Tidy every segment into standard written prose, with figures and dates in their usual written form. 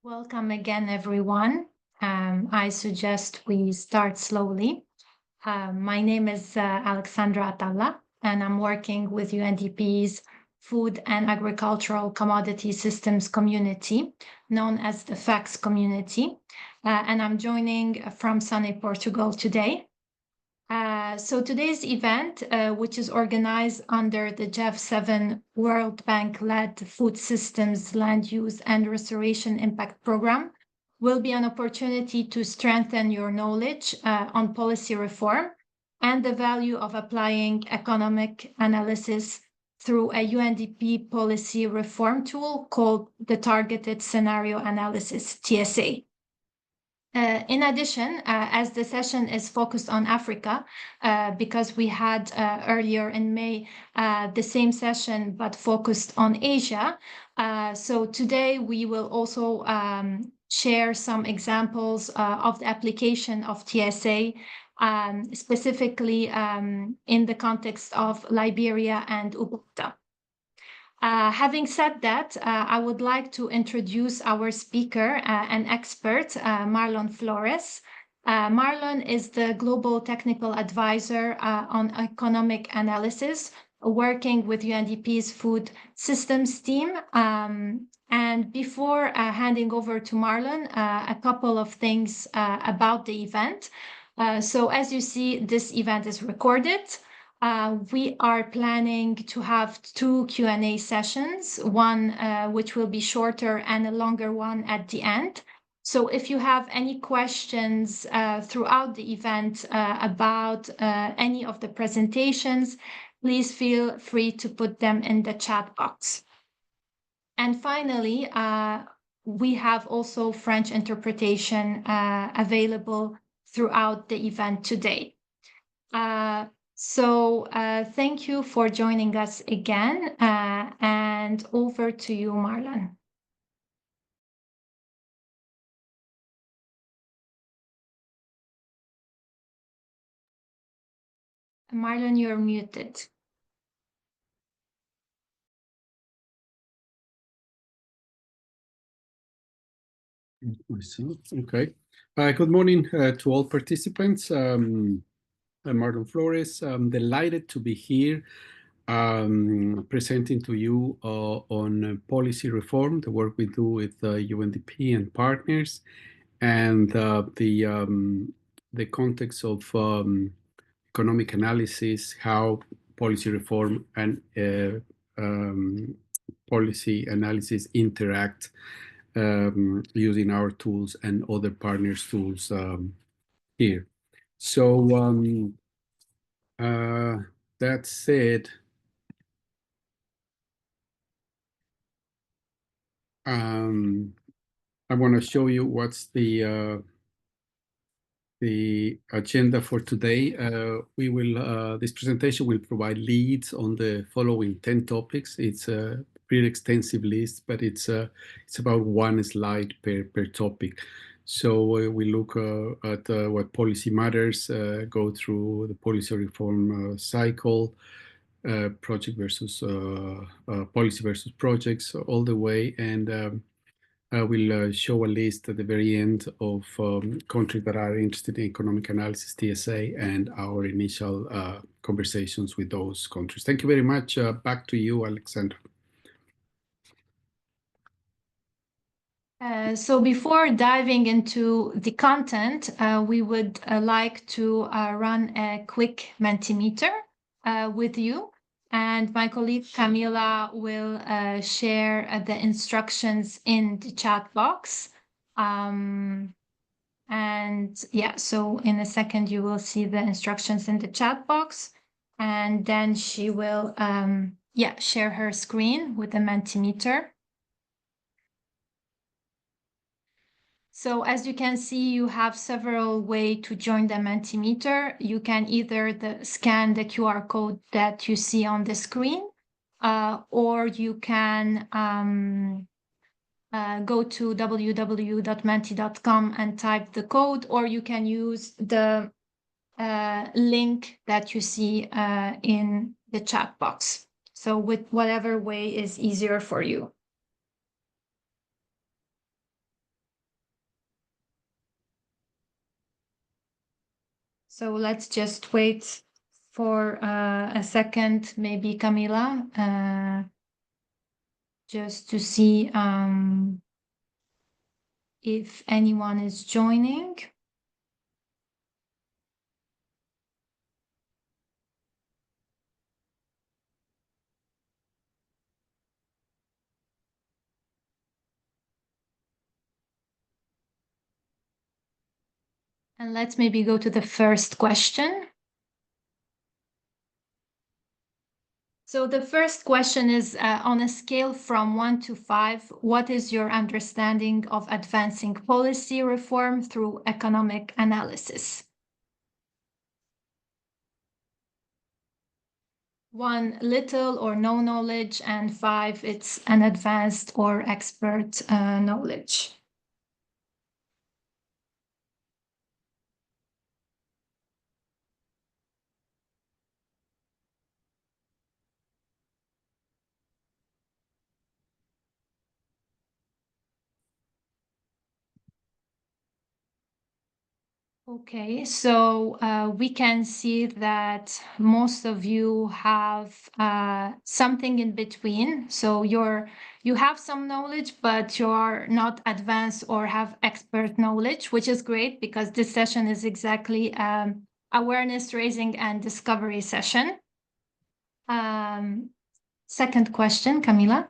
Welcome again, everyone. I suggest we start slowly. My name is Alexandra Atalla, and I'm working with UNDP's Food and Agricultural Commodity Systems Community, known as the FACS community. And I'm joining from sunny Portugal today. So today's event, which is organized under the GEV7 World Bank-led Food Systems Land Use and Restoration Impact Program, will be an opportunity to strengthen your knowledge on policy reform and the value of applying economic analysis through a UNDP policy reform tool called the Targeted Scenario Analysis, TSA. In addition, as the session is focused on Africa, because we had earlier in May the same session but focused on Asia, so today we will also share some examples of the application of TSA, specifically in the context of Liberia and Uganda. Having said that, I would like to introduce our speaker, an expert, Marlon Flores. Marlon is the Global Technical Advisor on Economic Analysis, working with UNDP's Food Systems team. And before handing over to Marlon, a couple of things about the event. So as you see, this event is recorded. We are planning to have two Q&A sessions, one which will be shorter and a longer one at the end. So if you have any questions throughout the event about any of the presentations, please feel free to put them in the chat box. And finally, we have also French interpretation available throughout the event today. So thank you for joining us again, and over to you, Marlon. Marlon, you're muted. Myself. Okay. Good morning to all participants. I'm Marlon Flores. I'm delighted to be here presenting to you on policy reform, the work we do with UNDP and partners, and the context of economic analysis, how policy reform and policy analysis interact using our tools and other partners' tools here. So that said, I want to show you what's the agenda for today. We will this presentation will provide leads on the following 10 topics. It's a pretty extensive list, but it's about one slide per topic. So we look at what policy matters, go through the policy reform cycle, project versus policy versus projects all the way, and we'll show a list at the very end of countries that are interested in economic analysis, TSA, and our initial conversations with those countries. Thank you very much. Back to you, Alexandra. So before diving into the content, we would like to run a quick Mentimeter with you. And my colleague Camila will share the instructions in the chat box. And yeah, so in a second, you will see the instructions in the chat box. And then she will share her screen with the Mentimeter. So as you can see, you have several ways to join the Mentimeter. You can either scan the QR code that you see on the screen, or you can go to www.menti.com and type the code, or you can use the link that you see in the chat box. So with whatever way is easier for you. So let's just wait for a second, maybe Camila, just to see if anyone is joining. And let's maybe go to the first question. So the first question is, on a scale from 1 to 5, what is your understanding of advancing policy reform through economic analysis? 1, little or no knowledge, and 5, it's an advanced or expert knowledge. Okay, so we can see that most of you have something in between. So you have some knowledge, but you're not advanced or have expert knowledge, which is great because this session is exactly awareness raising and discovery session. Second question, Camila.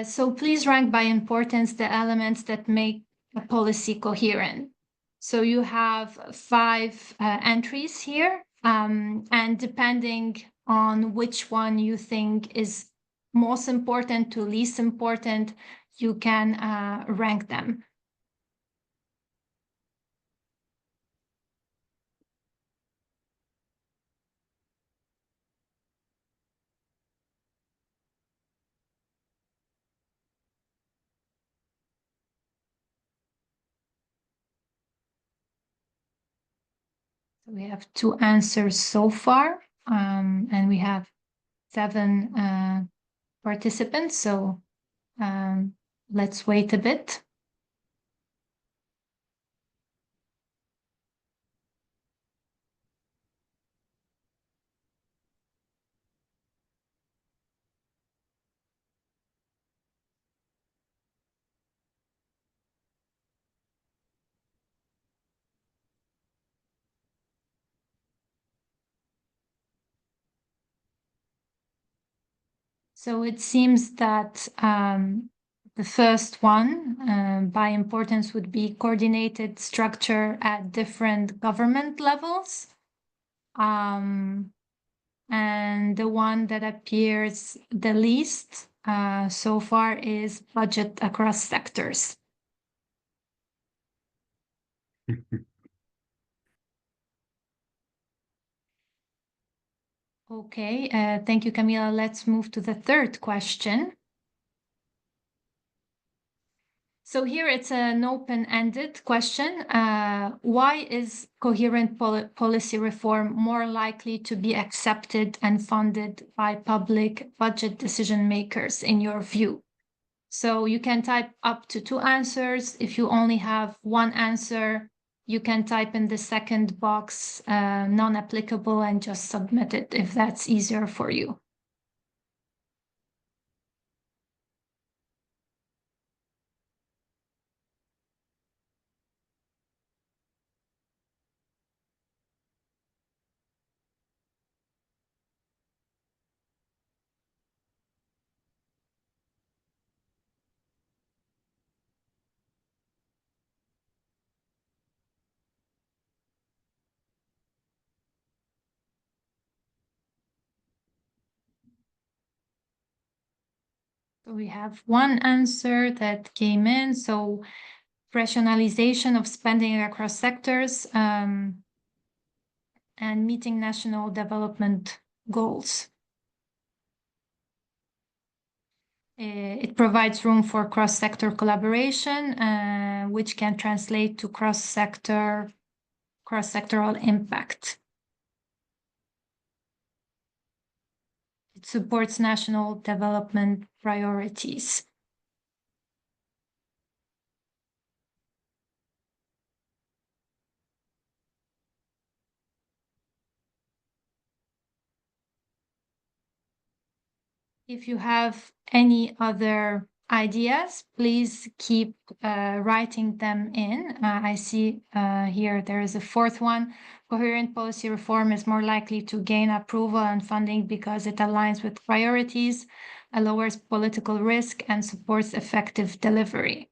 So please rank by importance the elements that make a policy coherent. So you have 5 entries here, and depending on which one you think is most important to least important, you can rank them. We have 2 answers so far, and we have 7 participants. So let's wait a bit. So it seems that the first one by importance would be coordinated structure at different government levels. And the one that appears the least so far is budget across sectors. Okay, thank you, Camila. Let's move to the third question. So here it's an open-ended question. Why is coherent policy reform more likely to be accepted and funded by public budget decision makers in your view? So you can type up to 2 answers. If you only have 1 answer, you can type in the second box non-applicable and just submit it if that's easier for you. So we have 1 answer that came in. So rationalization of spending across sectors and meeting national development goals. It provides room for cross-sector collaboration, which can translate to cross-sectoral impact. It supports national development priorities. If you have any other ideas, please keep writing them in. I see here there is a fourth one. Coherent policy reform is more likely to gain approval and funding because it aligns with priorities, lowers political risk, and supports effective delivery.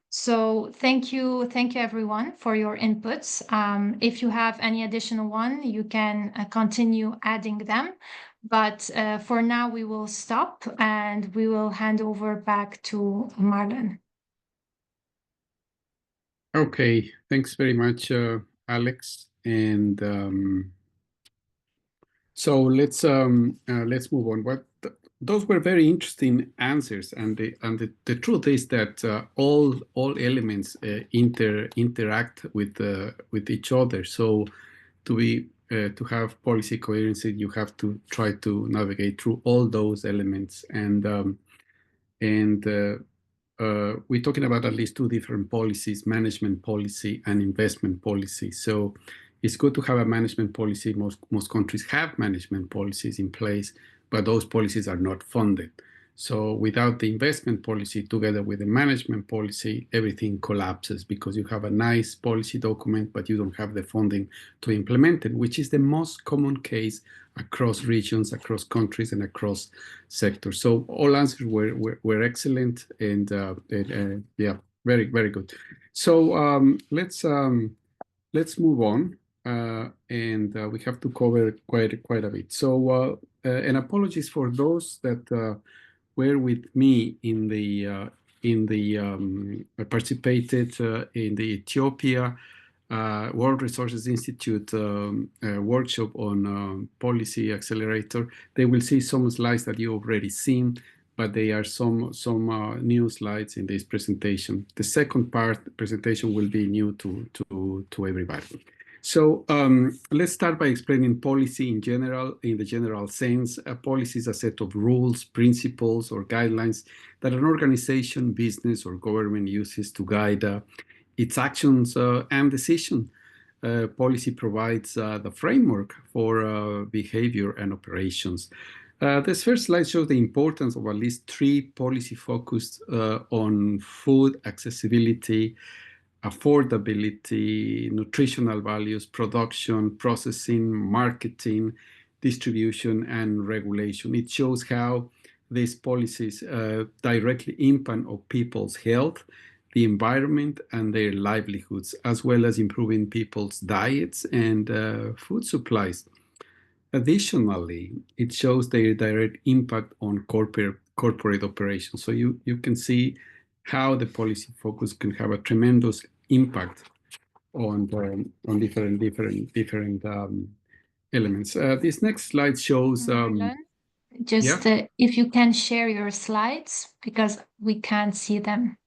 So thank you everyone for your inputs. If you have any additional one, you can continue adding them. But for now, we will stop and we will hand over back to Marlon. Okay, thanks very much, Alex. And so let's move on. Those were very interesting answers, and the truth is that all elements interact with each other. So to have policy coherence, you have to try to navigate through all those elements, and we're talking about at least two different policies: management policy and investment policy. So it's good to have a management policy. Most countries have management policies in place, but those policies are not funded. So without the investment policy together with the management policy, everything collapses because you have a nice policy document, but you don't have the funding to implement it, which is the most common case across regions, across countries, and across sectors. So all answers were excellent, and yeah, very, very good. So let's move on, and we have to cover quite a bit. So and apologies for those that were with me in the participated in the Ethiopia World Resources Institute workshop on policy accelerator. They will see some slides that you already seen, but they are some new slides in this presentation. The second presentation will be new to everybody. So let's start by explaining policy in general, in the general sense. A policy is a set of rules, principles, or guidelines that an organization, business, or government uses to guide its actions and decision. Policy provides the framework for behavior and operations. This first slide shows the importance of at least three policy focused on food accessibility, affordability, nutritional values, production, processing, marketing, distribution, and regulation. It shows how these policies directly impact on people's health, the environment, and their livelihoods, as well as improving people's diets and food supplies. Additionally, it shows their direct impact on corporate operations. So you can see how the policy focus can have a tremendous impact on different elements. This next slide shows. Marlon, just if you can share your slides because we can't see them.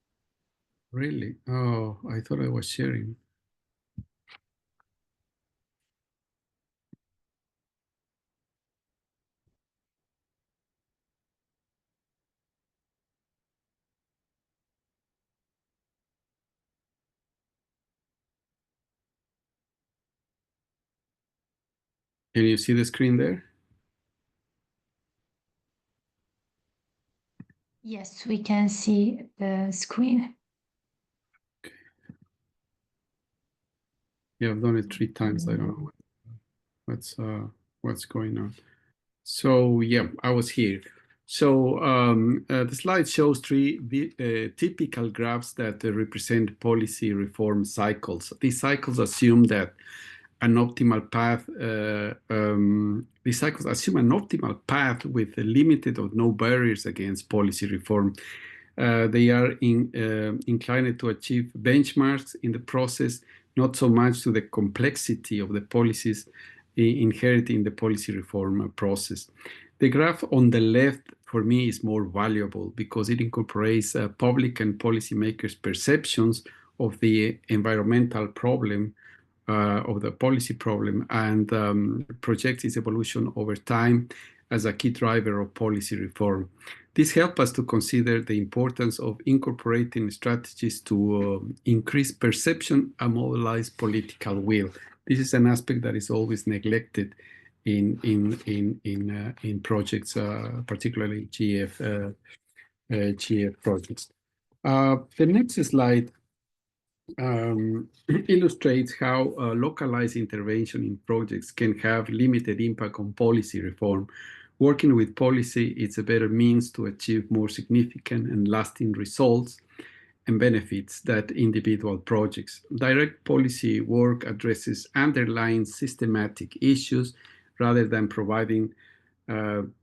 Really? Oh, I thought I was sharing. Can you see the screen there? Yes, we can see the screen. Okay. Yeah, I've done it 3 times. I don't know what's going on. So yeah, I was here. So the slide shows 3 typical graphs that represent policy reform cycles. These cycles assume that an optimal path. These cycles assume an optimal path with limited or no barriers against policy reform. They are inclined to achieve benchmarks in the process, not so much to the complexity of the policies inherent in the policy reform process. The graph on the left, for me, is more valuable because it incorporates public and policymakers' perceptions of the environmental problem, of the policy problem, and projects its evolution over time as a key driver of policy reform. This helps us to consider the importance of incorporating strategies to increase perception and mobilize political will. This is an aspect that is always neglected in projects, particularly GF projects. The next slide illustrates how localized intervention in projects can have limited impact on policy reform. Working with policy is a better means to achieve more significant and lasting results and benefits than individual projects. Direct policy work addresses underlying systematic issues rather than providing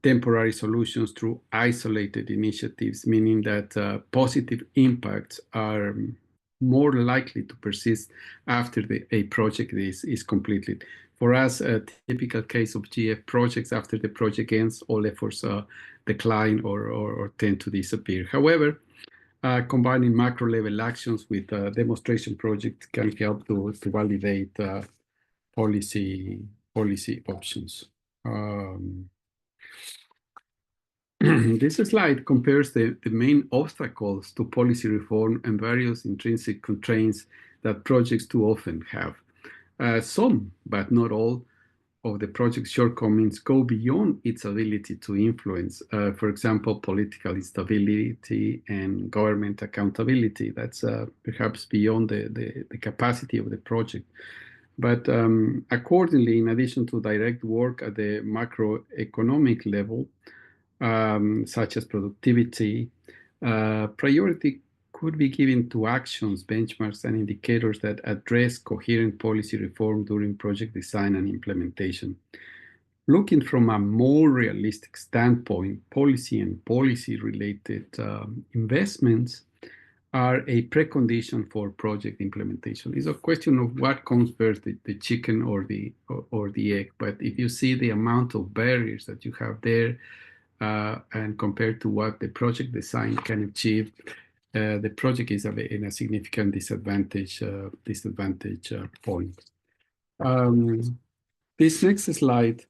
temporary solutions through isolated initiatives, meaning that positive impacts are more likely to persist after a project is completed. For us, a typical case of GF projects, after the project ends, all efforts decline or tend to disappear. However, combining macro level actions with demonstration projects can help to validate policy options. This slide compares the main obstacles to policy reform and various intrinsic constraints that projects too often have. Some, but not all, of the project's shortcomings go beyond its ability to influence, for example, political instability and government accountability. That's perhaps beyond the capacity of the project. But accordingly, in addition to direct work at the macroeconomic level, such as productivity, priority could be given to actions, benchmarks, and indicators that address coherent policy reform during project design and implementation. Looking from a more realistic standpoint, policy and policy-related investments are a precondition for project implementation. It's a question of what comes first, the chicken or the egg. But if you see the amount of barriers that you have there, and compared to what the project design can achieve, the project is in a significant disadvantage point. This next slide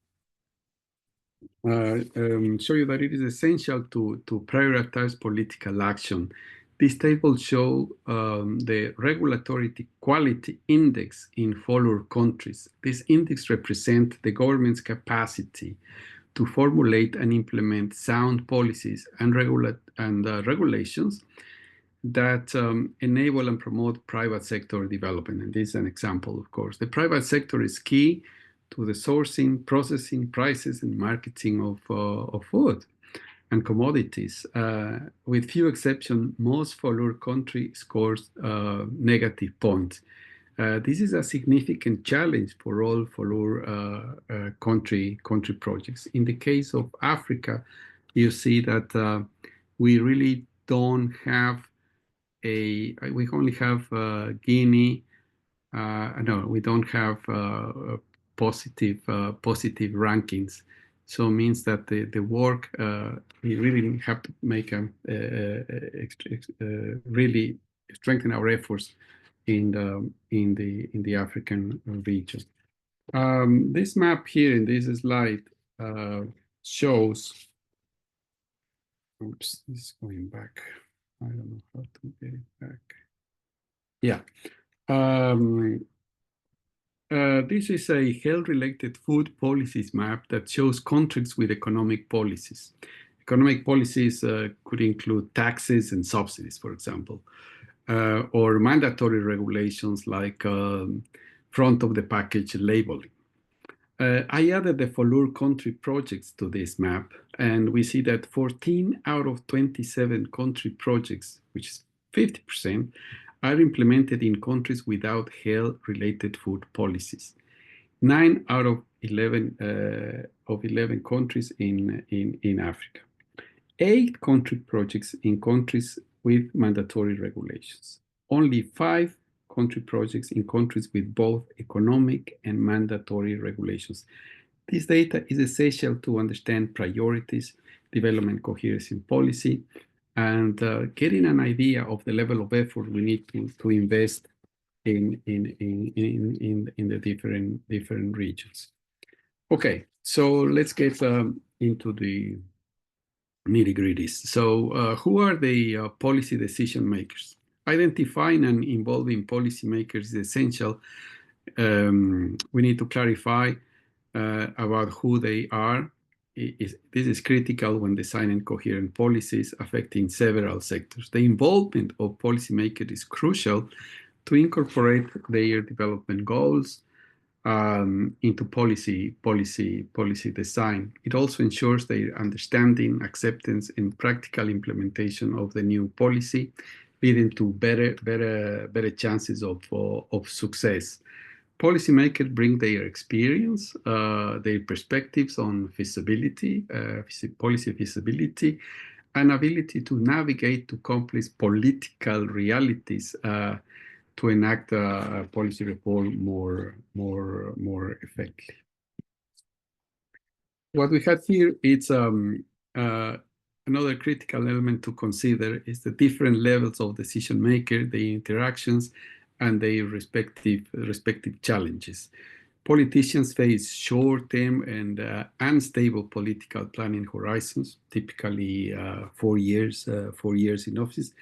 show you that it is essential to prioritize political action. This table shows the regulatory quality index in follower countries. This index represents the government's capacity to formulate and implement sound policies and regulations that enable and promote private sector development. And this is an example, of course. The private sector is key to the sourcing, processing, prices, and marketing of food and commodities. With few exceptions, most follower country scores negative points. This is a significant challenge for all follower country projects. In the case of Africa, you see that we really don't have we only have Guinea. No, we don't have positive rankings. So it means that the work, we really have to make really strengthen our efforts in the African region. This map here in this slide shows. Oops, this is going back. I don't know how to get it back. Yeah. This is a health-related food policies map that shows countries with economic policies. Economic policies could include taxes and subsidies, for example, or mandatory regulations like front of the package labeling. I added the follower country projects to this map, and we see that 14 out of 27 country projects, which is 50%, are implemented in countries without health-related food policies. 9 out of 11 countries in Africa. 8 country projects in countries with mandatory regulations. Only 5 country projects in countries with both economic and mandatory regulations. This data is essential to understand priorities, development coherence in policy, and getting an idea of the level of effort we need to invest in the different regions. Okay, so let's get into the nitty-gritties. So who are the policy decision makers? Identifying and involving policymakers is essential. We need to clarify about who they are. This is critical when designing coherent policies affecting several sectors. The involvement of policymakers is crucial to incorporate their development goals into policy design. It also ensures their understanding, acceptance, and practical implementation of the new policy, leading to better chances of success. Policymakers bring their experience, their perspectives on feasibility, policy feasibility, and ability to navigate to complex political realities to enact policy reform more effectively. What we have here is another critical element to consider is the different levels of decision maker, the interactions, and their respective challenges. Politicians face short-term and unstable political planning horizons, typically 4 years in office,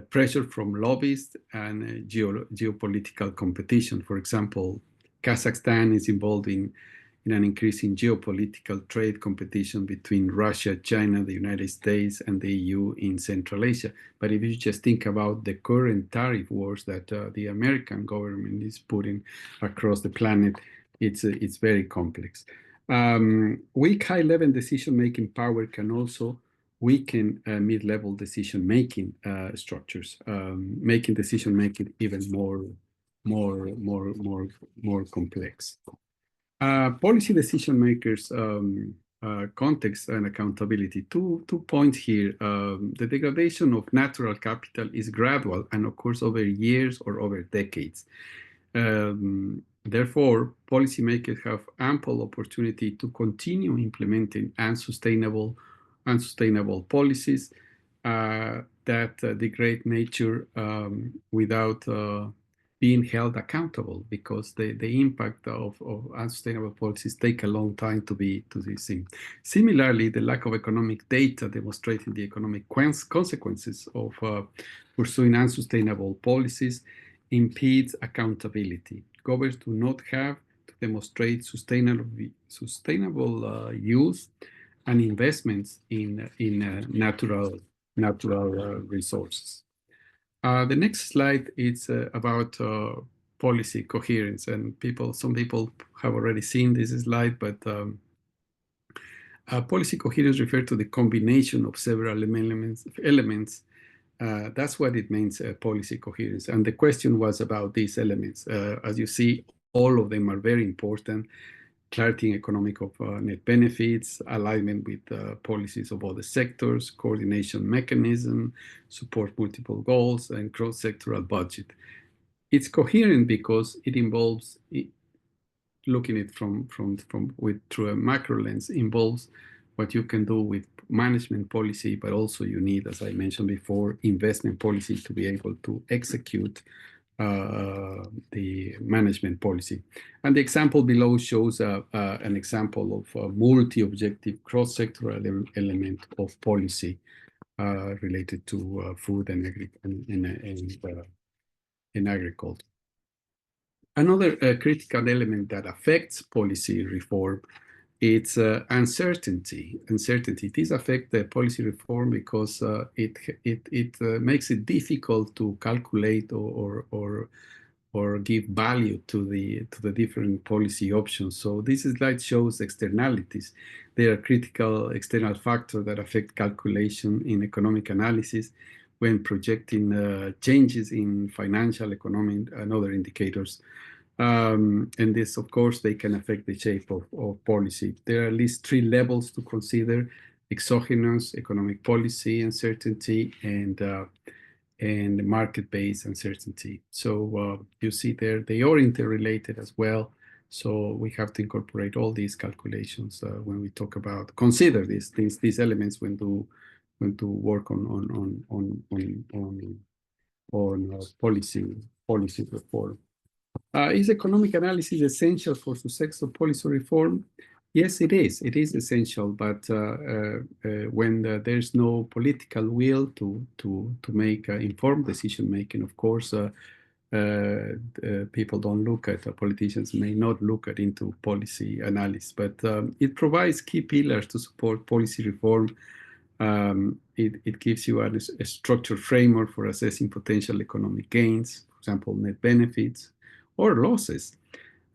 pressure from lobbyists and geopolitical competition. For example, Kazakhstan is involved in an increasing geopolitical trade competition between Russia, China, the United States, and the EU in Central Asia. But if you just think about the current tariff wars that the American government is putting across the planet, it's very complex. Weak high-level decision-making power can also weaken mid-level decision-making structures, making decision-making even more complex. Policy decision makers, context and accountability. Two points here. The degradation of natural capital is gradual and occurs over years or over decades. Therefore, policymakers have ample opportunity to continue implementing unsustainable policies that degrade nature without being held accountable, because the impact of unsustainable policies take a long time to be seen. Similarly, the lack of economic data demonstrating the economic consequences of pursuing unsustainable policies impedes accountability. Governments do not have to demonstrate sustainable use and investments in natural resources. The next slide is about policy coherence, and some people have already seen this slide, but policy coherence refers to the combination of several elements. That's what it means, policy coherence. And the question was about these elements. As you see, all of them are very important. Clarity in economic of net benefits, alignment with policies of other sectors, coordination mechanism, support multiple goals, and cross-sectoral budget. It's coherent because it involves looking at it through a macro lens, involves what you can do with management policy, but also you need, as I mentioned before, investment policy to be able to execute the management policy. And the example below shows an example of a multi-objective cross-sectoral element of policy related to food and agriculture. Another critical element that affects policy reform, it's uncertainty. This affects the policy reform because it makes it difficult to calculate or give value to the different policy options. So this slide shows externalities. There are critical external factors that affect calculation in economic analysis when projecting changes in financial, economic, and other indicators. And this, of course, they can affect the shape of policy. There are at least 3 levels to consider: exogenous economic policy uncertainty and market-based uncertainty. So you see there, they are interrelated as well. So we have to incorporate all these calculations when we talk about, consider these elements when to work on policy reform. Is economic analysis essential for successful policy reform? Yes, it is. It is essential, but when there's no political will to make informed decision making, of course, people don't look at, politicians may not look at into policy analysis, but it provides key pillars to support policy reform. It gives you a structured framework for assessing potential economic gains, for example, net benefits or losses.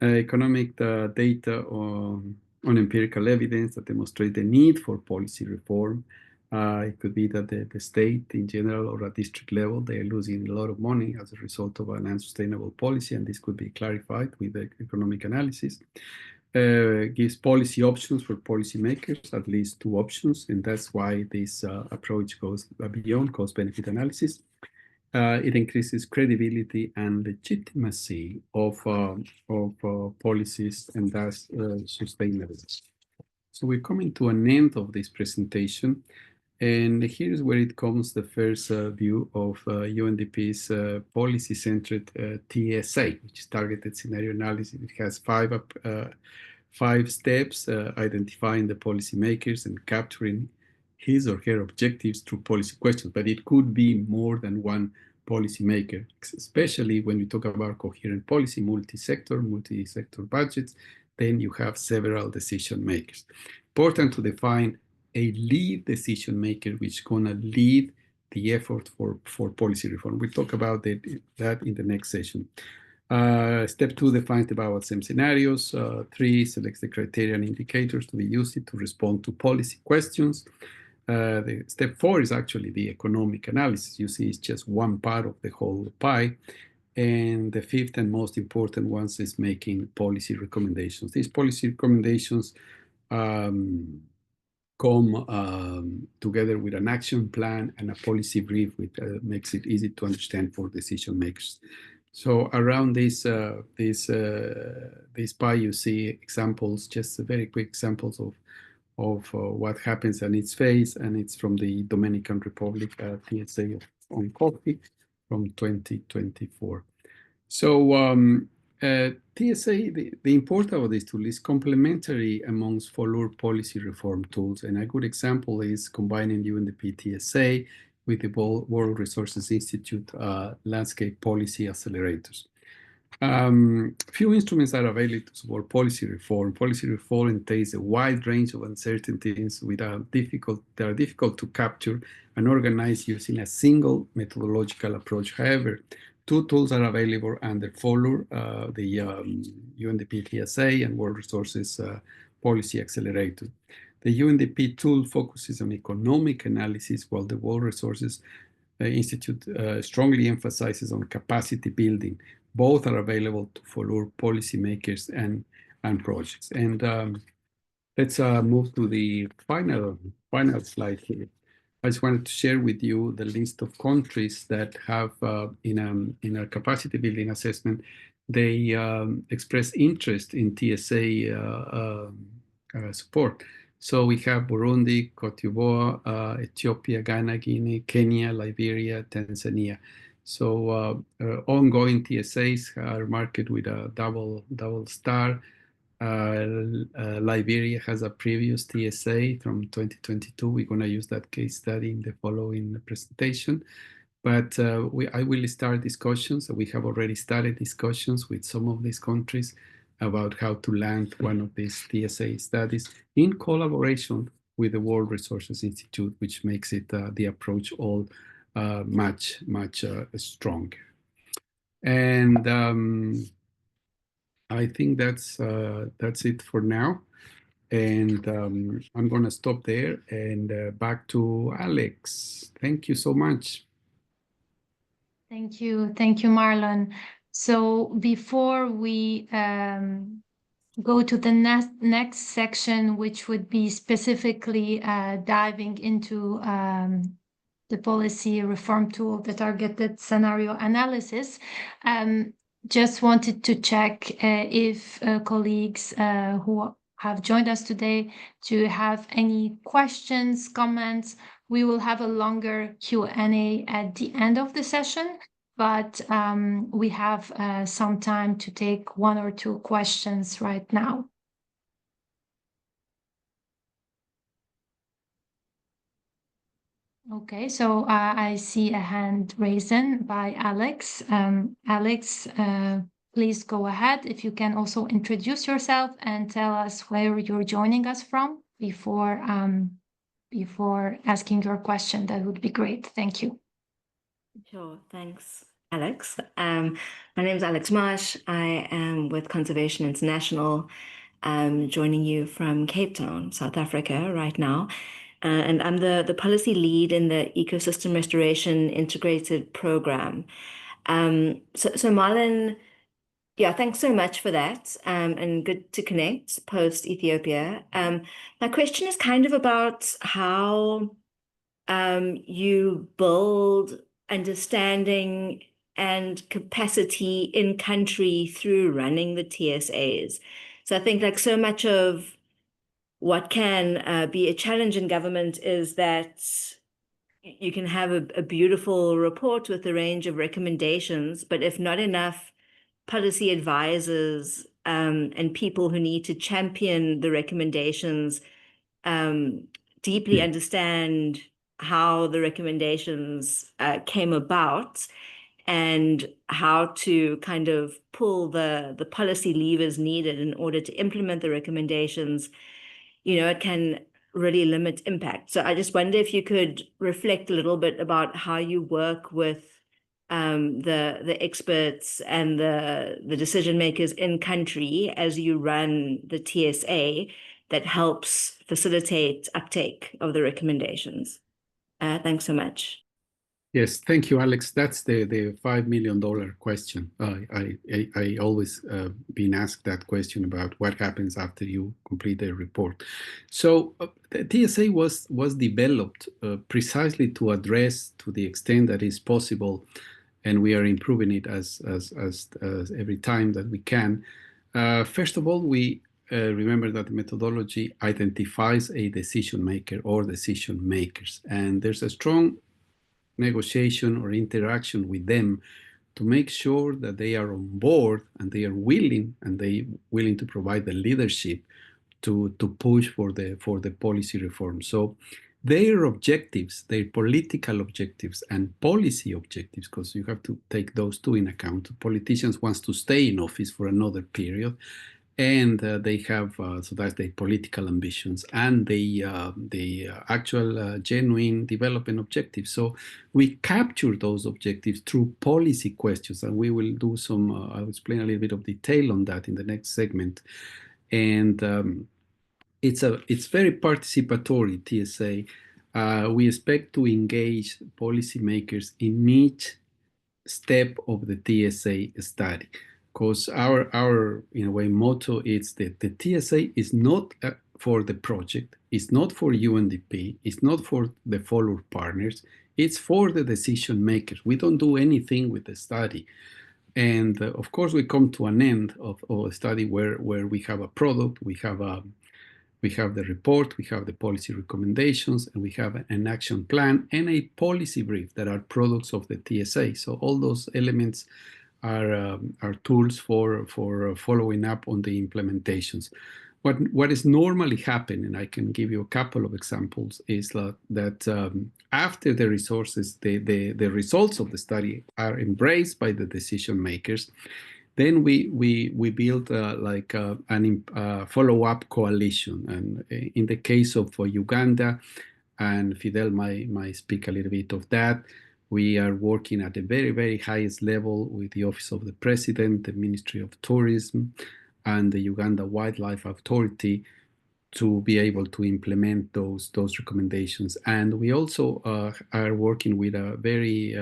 Economic data on empirical evidence that demonstrate the need for policy reform. It could be that the state in general or at district level, they are losing a lot of money as a result of an unsustainable policy, and this could be clarified with the economic analysis. Gives policy options for policymakers, at least 2 options, and that's why this approach goes beyond cost-benefit analysis. It increases credibility and legitimacy of policies, and thus sustainability. So we're coming to an end of this presentation, and here's where it comes the first view of UNDP's policy-centered TSA, which is targeted scenario analysis. It has 5 steps: identifying the policymakers and capturing his or her objectives through policy questions, but it could be more than one policymaker, especially when we talk about coherent policy, multi-sector budgets, then you have several decision makers. Important to define a lead decision maker which is going to lead the effort for policy reform. We'll talk about that in the next session. Step 2 defines the same scenarios. 3 selects the criteria and indicators to be used to respond to policy questions. The step 4 is actually the economic analysis. You see, it's just one part of the whole pie. And the 5th and most important one is making policy recommendations. These policy recommendations come together with an action plan and a policy brief, which makes it easy to understand for decision makers. So around this pie, you see examples, just very quick examples of what happens on its face, and it's from the Dominican Republic TSA on coffee from 2024. So TSA, the importance of this tool is complementary amongst follow policy reform tools, and a good example is combining UNDP TSA with the World Resources Institute landscape policy accelerators. Few instruments are available to support policy reform. Policy reform entails a wide range of uncertainties that are difficult to capture and organize using a single methodological approach. However, 2 tools are available under FOLUR, the UNDP TSA and World Resources Policy Accelerator. The UNDP tool focuses on economic analysis, while the World Resources Institute strongly emphasizes on capacity building. Both are available to follow policymakers and projects. And let's move to the final slide here. I just wanted to share with you the list of countries that have, in a capacity building assessment, they express interest in TSA support. So we have Burundi, Cote d'Ivoire, Ethiopia, Ghana, Guinea, Kenya, Liberia, Tanzania. So ongoing TSAs are marked with a double star. Liberia has a previous TSA from 2022. We're going to use that case study in the following presentation. But I will start discussions. We have already started discussions with some of these countries about how to land one of these TSA studies in collaboration with the World Resources Institute, which makes it the approach all much stronger. And I think that's it for now. And I'm going to stop there and back to Alex. Thank you so much. Thank you, Marlon. So before we go to the next section, which would be specifically diving into the policy reform tool, the targeted scenario analysis, just wanted to check if colleagues who have joined us today to have any questions, comments. We will have a longer Q&A at the end of the session, but we have some time to take 1 or 2 questions right now. Okay, so I see a hand raised by Alex. Alex, please go ahead. If you can also introduce yourself and tell us where you're joining us from before asking your question, that would be great. Thank you. Sure, thanks, Alex. My name is Alex Marsh. I am with Conservation International, joining you from Cape Town, South Africa right now. And I'm the policy lead in the Ecosystem Restoration Integrated Program. So Marlon, yeah, thanks so much for that, and good to connect post Ethiopia. My question is kind of about how you build understanding and capacity in country through running the TSAs. So I think like so much of what can be a challenge in government is that you can have a beautiful report with a range of recommendations, but if not enough policy advisors and people who need to champion the recommendations deeply understand how the recommendations came about and how to kind of pull the policy levers needed in order to implement the recommendations, it can really limit impact. So I just wonder if you could reflect a little bit about how you work with the experts and the decision makers in country as you run the TSA that helps facilitate uptake of the recommendations. Thanks so much. Yes, thank you, Alex. That's the $5 million question. I always been asked that question about what happens after you complete a report. So the TSA was developed precisely to address, to the extent that is possible, and we are improving it as every time that we can. First of all, we remember that the methodology identifies a decision maker or decision makers, and there's a strong negotiation or interaction with them to make sure that they are on board and they are willing to provide the leadership to push for the policy reform. So their objectives, their political objectives and policy objectives, because you have to take those two in account. Politicians want to stay in office for another period, and they have so that's the political ambitions and the actual genuine development objectives. So we capture those objectives through policy questions, and we will do some I'll explain a little bit of detail on that in the next segment. And it's very participatory, TSA. We expect to engage policymakers in each step of the TSA study, because our in a way motto is that the TSA is not for the project, it's not for UNDP, it's not for the follower partners, it's for the decision makers. We don't do anything with the study. And of course, we come to an end of a study where we have a product, we have the report, we have the policy recommendations, and we have an action plan and a policy brief that are products of the TSA. So all those elements are tools for following up on the implementations. What is normally happening, and I can give you a couple of examples, is that after the resources, the results of the study are embraced by the decision makers, then we build like a follow-up coalition. And in the case of Uganda, and Fidel might speak a little bit of that, we are working at the very, very highest level with the Office of the President, the Ministry of Tourism, and the Uganda Wildlife Authority to be able to implement those recommendations. And we also are working with a very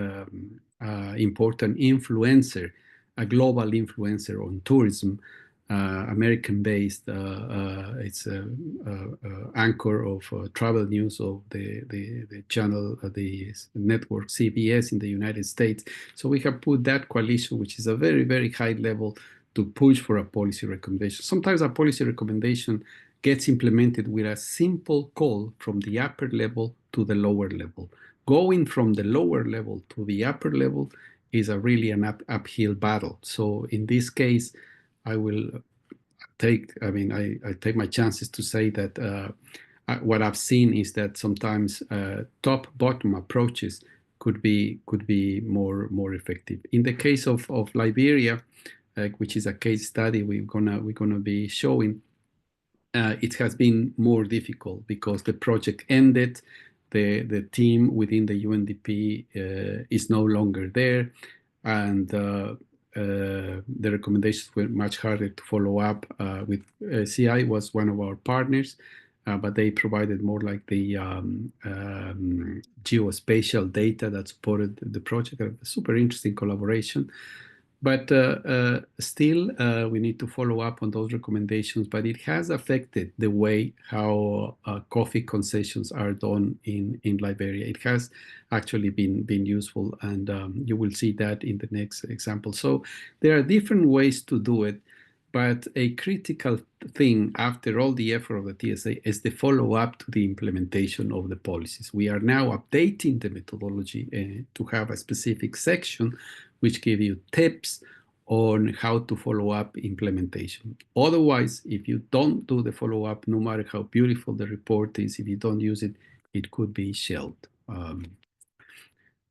important influencer, a global influencer on tourism, American-based. It's anchor of travel news of the channel, the network CBS in the United States. So we have put that coalition, which is a very, very high level, to push for a policy recommendation. Sometimes a policy recommendation gets implemented with a simple call from the upper level to the lower level. Going from the lower level to the upper level is a really an uphill battle. So in this case, I take my chances to say that what I've seen is that sometimes top-bottom approaches could be more effective. In the case of Liberia, which is a case study we're gonna be showing, it has been more difficult because the project ended. The team within the UNDP is no longer there, and the recommendations were much harder to follow up with. CI was one of our partners, but they provided more like the geospatial data that supported the project. A super interesting collaboration. But still, we need to follow up on those recommendations. But it has affected the way how coffee concessions are done in Liberia. It has actually been useful, and you will see that in the next example. So there are different ways to do it. But a critical thing after all the effort of the TSA is the follow-up to the implementation of the policies. We are now updating the methodology to have a specific section which give you tips on how to follow up implementation. Otherwise, if you don't do the follow-up, no matter how beautiful the report is, if you don't use it, it could be shelved.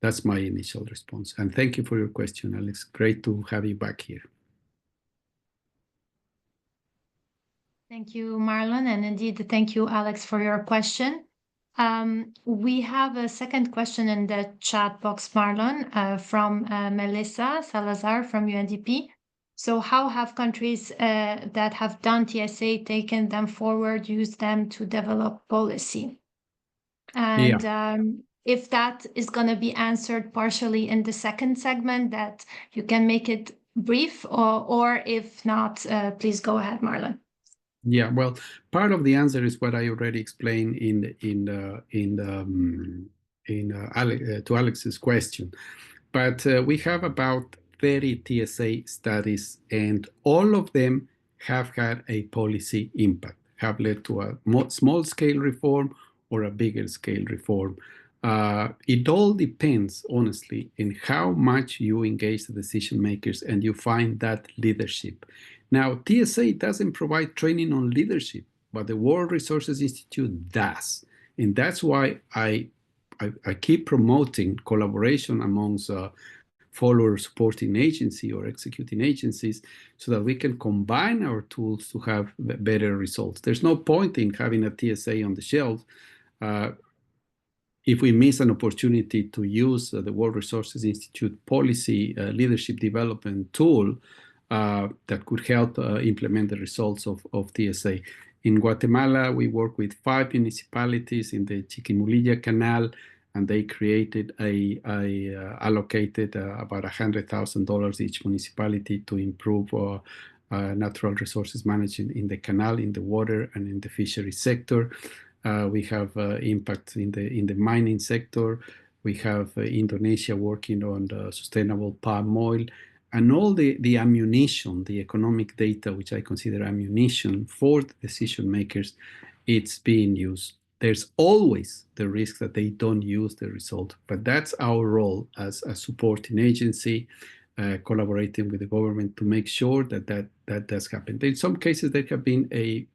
That's my initial response. And thank you for your question, Alex. Great to have you back here. Thank you, Marlon, and indeed, thank you, Alex, for your question. We have a second question in the chat box, Marlon, from Melissa Salazar from UNDP. So how have countries that have done TSA taken them forward, used them to develop policy? And if that is going to be answered partially in the second segment, that you can make it brief, or if not, please go ahead, Marlon. Yeah, well, part of the answer is what I already explained to Alex's question. But we have about 30 TSA studies, and all of them have had a policy impact, have led to a small-scale reform or a bigger-scale reform. It all depends, honestly, in how much you engage the decision makers and you find that leadership. Now, TSA doesn't provide training on leadership, but the World Resources Institute does. And that's why I keep promoting collaboration amongst follower supporting agency or executing agencies so that we can combine our tools to have better results. There's no point in having a TSA on the shelf if we miss an opportunity to use the World Resources Institute policy leadership development tool that could help implement the results of TSA. In Guatemala, we work with 5 municipalities in the Chiquimulilla Canal, and they created allocated about $100,000 each municipality to improve natural resources management in the canal, in the water, and in the fishery sector. We have impact in the mining sector. We have Indonesia working on the sustainable palm oil, and all the ammunition, the economic data, which I consider ammunition for the decision makers, it's being used. There's always the risk that they don't use the result, but that's our role as a supporting agency, collaborating with the government to make sure that does happen. In some cases, there have been a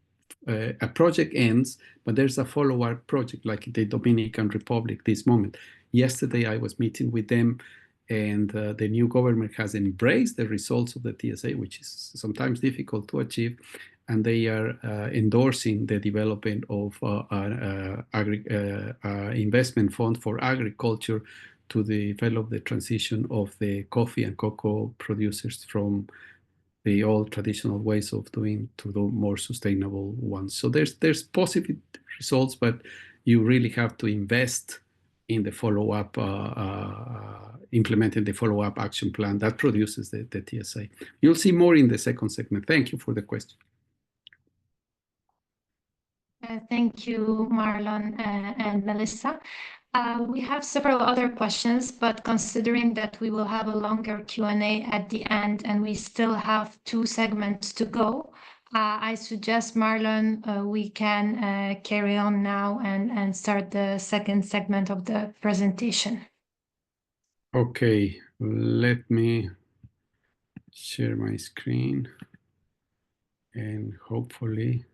project ends, but there's a follow-up project, like the Dominican Republic this moment. Yesterday, I was meeting with them, and the new government has embraced the results of the TSA, which is sometimes difficult to achieve, and they are endorsing the development of an investment fund for agriculture to develop the transition of the coffee and cocoa producers from the old traditional ways of doing to the more sustainable ones. So there's positive results, but you really have to invest in the follow-up, implementing the follow-up action plan that produces the TSA. You'll see more in the second segment. Thank you for the question. Thank you, Marlon and Melissa. We have several other questions, but considering that we will have a longer Q&A at the end and we still have 2 segments to go, I suggest, Marlon, we can carry on now and start the second segment of the presentation. Okay, let me share my screen and hopefully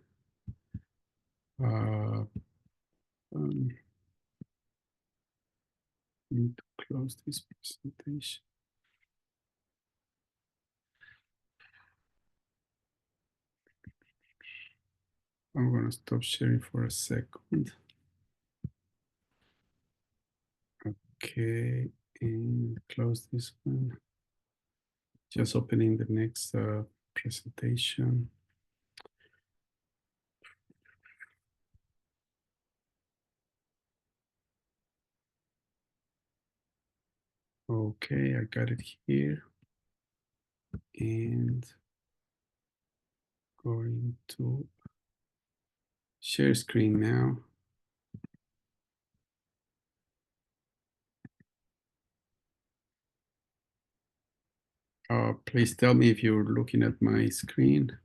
Need to close this presentation. I'm going to stop sharing for a second. Okay, and close this one. Just opening the next presentation. Okay, I got it here. And going to share screen now. Please tell me if you're looking at my screen.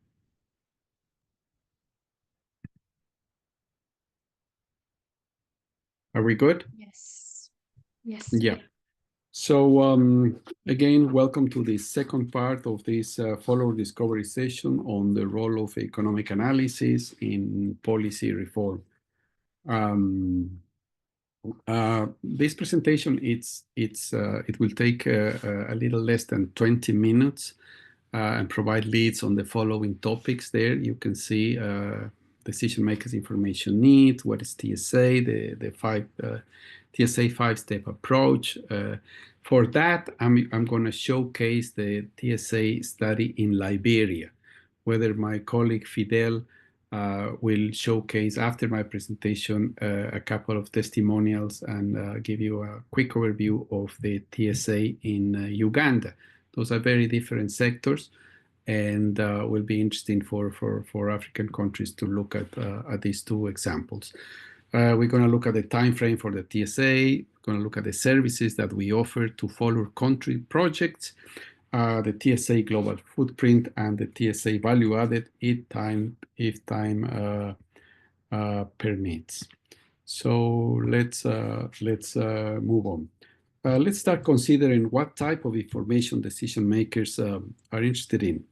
Are we good? Yes. Yes. Yeah. So again, welcome to the second part of this follow discovery session on the role of economic analysis in policy reform. This presentation, it will take a little less than 20 minutes and provide leads on the following topics there. You can see decision makers information needs, what is TSA, the TSA five-step approach. For that, I'm going to showcase the TSA study in Liberia, whether my colleague Fidel will showcase after my presentation a couple of testimonials and give you a quick overview of the TSA in Uganda. Those are very different sectors and will be interesting for African countries to look at these two examples. We're going to look at the time frame for the TSA. We're going to look at the services that we offer to follow country projects, the TSA global footprint, and the TSA value added if time permits. So let's move on. Let's start considering what type of information decision makers are interested in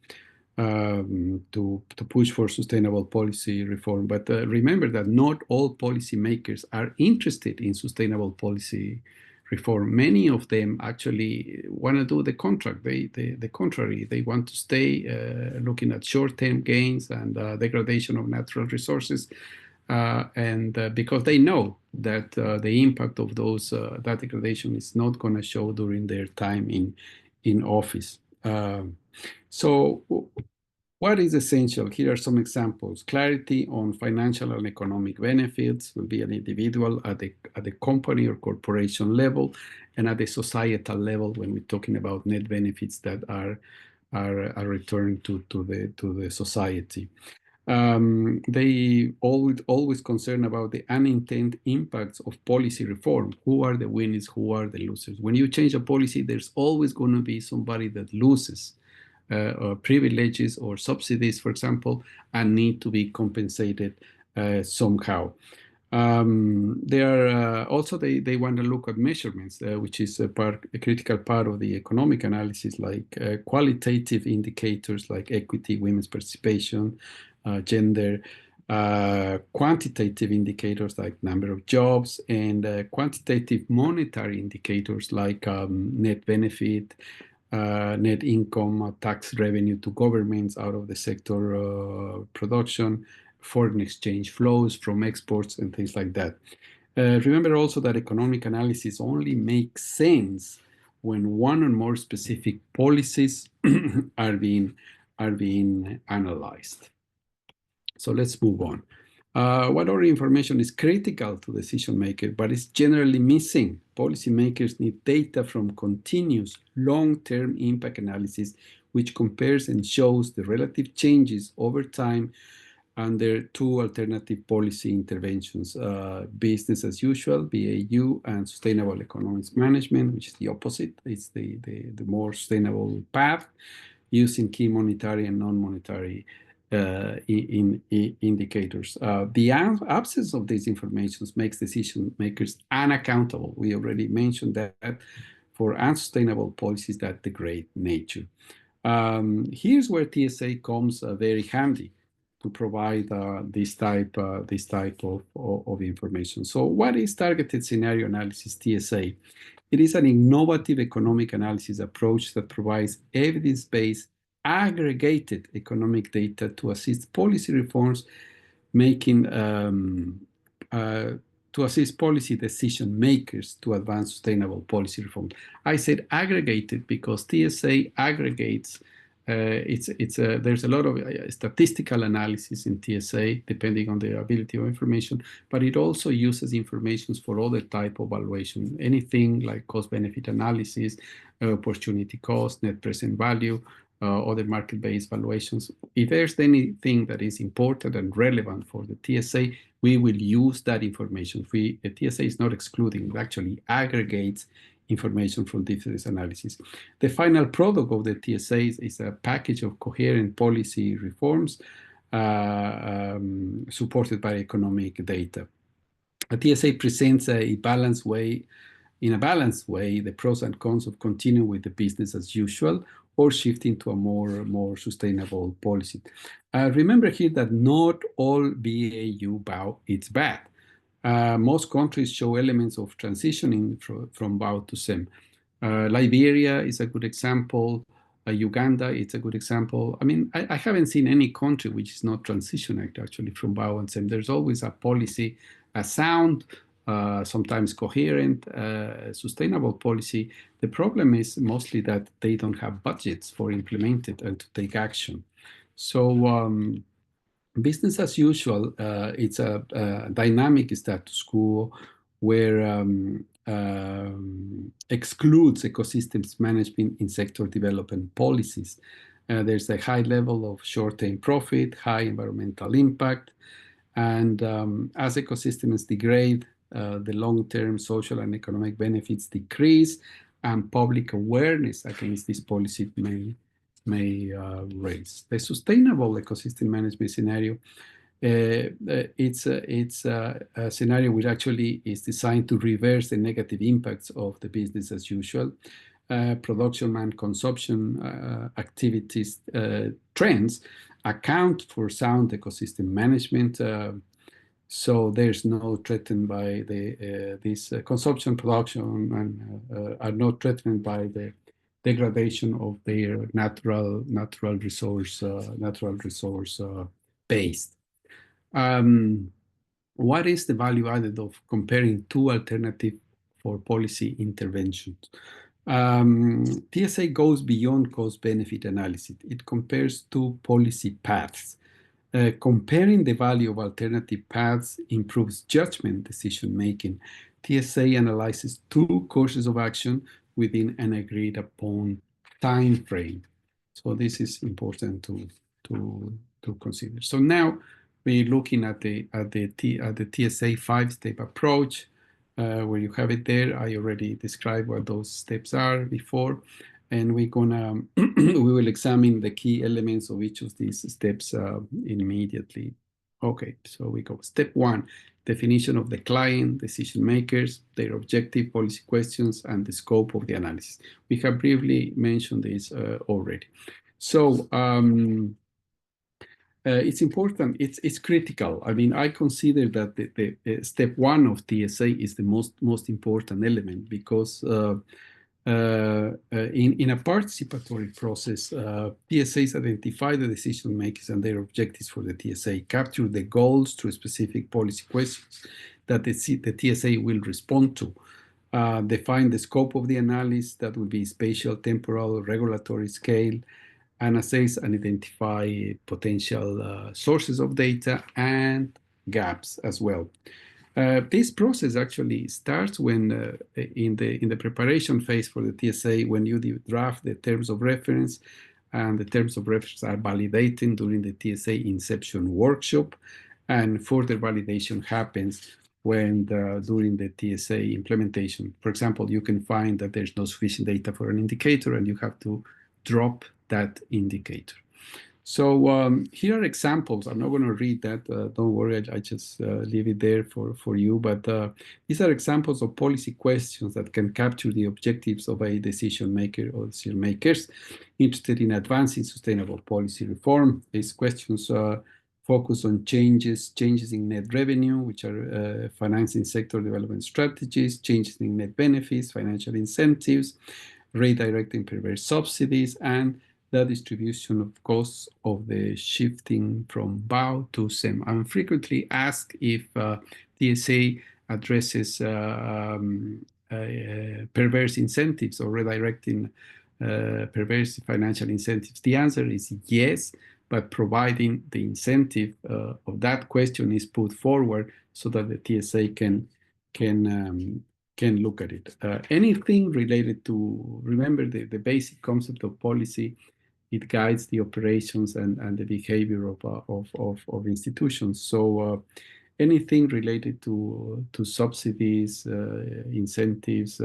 to push for sustainable policy reform. But remember that not all policymakers are interested in sustainable policy reform. Many of them actually want to do the contrary. They want to stay looking at short-term gains and degradation of natural resources. Because they know that the impact of that degradation is not going to show during their time in office. So what is essential? Here are some examples. Clarity on financial and economic benefits will be an individual at the company or corporation level, and at the societal level when we're talking about net benefits that are returned to the society. They always concerned about the unintended impacts of policy reform. Who are the winners? Who are the losers? When you change a policy, there's always going to be somebody that loses privileges or subsidies, for example, and need to be compensated somehow. They want to look at measurements, which is a critical part of the economic analysis, like qualitative indicators like equity, women's participation, gender, quantitative indicators like number of jobs, and quantitative monetary indicators like net benefit, net income, tax revenue to governments out of the sector production, foreign exchange flows from exports and things like that. Remember also that economic analysis only makes sense when one or more specific policies are being analyzed. So let's move on. What other information is critical to decision makers, but is generally missing? Policymakers need data from continuous long-term impact analysis, which compares and shows the relative changes over time under two alternative policy interventions, business as usual, BAU, and sustainable economics management, which is the opposite. It's the more sustainable path, using key monetary and non-monetary indicators. The absence of these information makes decision makers unaccountable. We already mentioned that for unsustainable policies that degrade nature. Here's where TSA comes very handy provide this type of information. So what is targeted scenario analysis, TSA? It is an innovative economic analysis approach that provides evidence-based aggregated economic data to assist policy reforms making to assist policy decision makers to advance sustainable policy reform. I said aggregated because TSA aggregates. There's a lot of statistical analysis in TSA depending on the availability of information, but it also uses information for other type of evaluation, anything like cost-benefit analysis, opportunity cost, net present value, other market-based valuations. If there's anything that is important and relevant for the TSA, we will use that information. The TSA is not excluding, it actually aggregates information from different analyses. The final product of the TSA is a package of coherent policy reforms supported by economic data. A TSA presents in a balanced way, the pros and cons of continuing with the business as usual or shifting to a more sustainable policy. Remember here that not all BAU is bad. Most countries show elements of transitioning from BAU to SEM. Liberia is a good example. Uganda, it's a good example. I mean, I haven't seen any country which is not transitioning actually from BAU and SEM. There's always a policy, a sound, sometimes coherent, sustainable policy. The problem is mostly that they don't have budgets for implementing it and to take action. So business as usual, it's a dynamic status quo where excludes ecosystems management in sector development policies. There's a high level of short-term profit, high environmental impact, and as ecosystems degrade, the long-term social and economic benefits decrease, and public awareness against this policy may raise. The sustainable ecosystem management scenario, it's a scenario which actually is designed to reverse the negative impacts of the business as usual. Production and consumption activities trends account for sound ecosystem management. So there's no threatened by this consumption, production, and are not threatened by the degradation of their natural resource based. What is the value added of comparing two alternatives for policy interventions? TSA goes beyond cost-benefit analysis. It compares two policy paths. Comparing the value of alternative paths improves judgment decision-making. TSA analyzes two courses of action within an agreed upon time frame. So this is important to consider. So now we're looking at the TSA 5-step approach, where you have it there. I already described what those steps are before, and we will examine the key elements of each of these steps immediately. Okay, so we go. Step 1, definition of the client, decision makers, their objective, policy questions, and the scope of the analysis. We have briefly mentioned this already. So it's important, it's critical. I mean, I consider that the step 1 of TSA is the most important element because in a participatory process, TSAs identify the decision makers and their objectives for the TSA, capture the goals through specific policy questions that the TSA will respond to, define the scope of the analysis, that will be spatial, temporal, regulatory scale, and assess and identify potential sources of data and gaps as well. This process actually starts when in the preparation phase for the TSA, when you draft the terms of reference, and the terms of reference are validated during the TSA inception workshop, and further validation happens when during the TSA implementation. For example, you can find that there's no sufficient data for an indicator, and you have to drop that indicator. So here are examples. I'm not going to read that. Don't worry, I just leave it there for you. But these are examples of policy questions that can capture the objectives of a decision maker or decision makers interested in advancing sustainable policy reform. These questions focus on changes in net revenue, which are financing sector development strategies, changes in net benefits, financial incentives, redirecting perverse subsidies, and the distribution of costs of the shifting from BAO to SEM. I'm frequently asked if TSA addresses perverse incentives or redirecting perverse financial incentives. The answer is yes, but providing the incentive of that question is put forward so that the TSA can look at it. Anything related to, remember the basic concept of policy, it guides the operations and the behavior of institutions. So anything related to subsidies, incentives,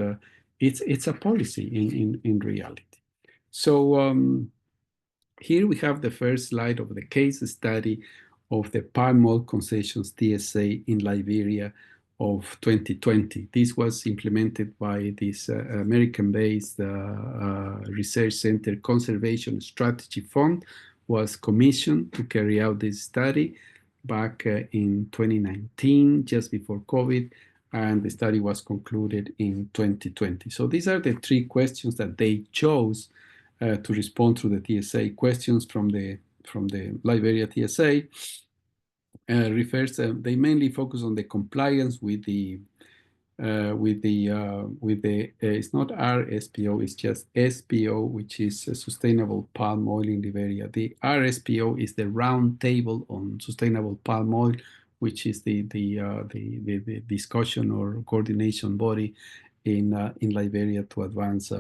it's a policy in reality. So here we have the first slide of the case study of the palm oil concessions TSA in Liberia of 2020. This was implemented by this American-based research center Conservation Strategy Fund, was commissioned to carry out this study back in 2019, just before COVID, and the study was concluded in 2020. So these are the three questions that they chose to respond to the TSA. Questions from the Liberia TSA refers. They mainly focus on the compliance with the it's not RSPO, it's just SPO, which is Sustainable Palm Oil in Liberia. The RSPO is the Round Table on Sustainable Palm Oil, which is the discussion or coordination body in Liberia to advance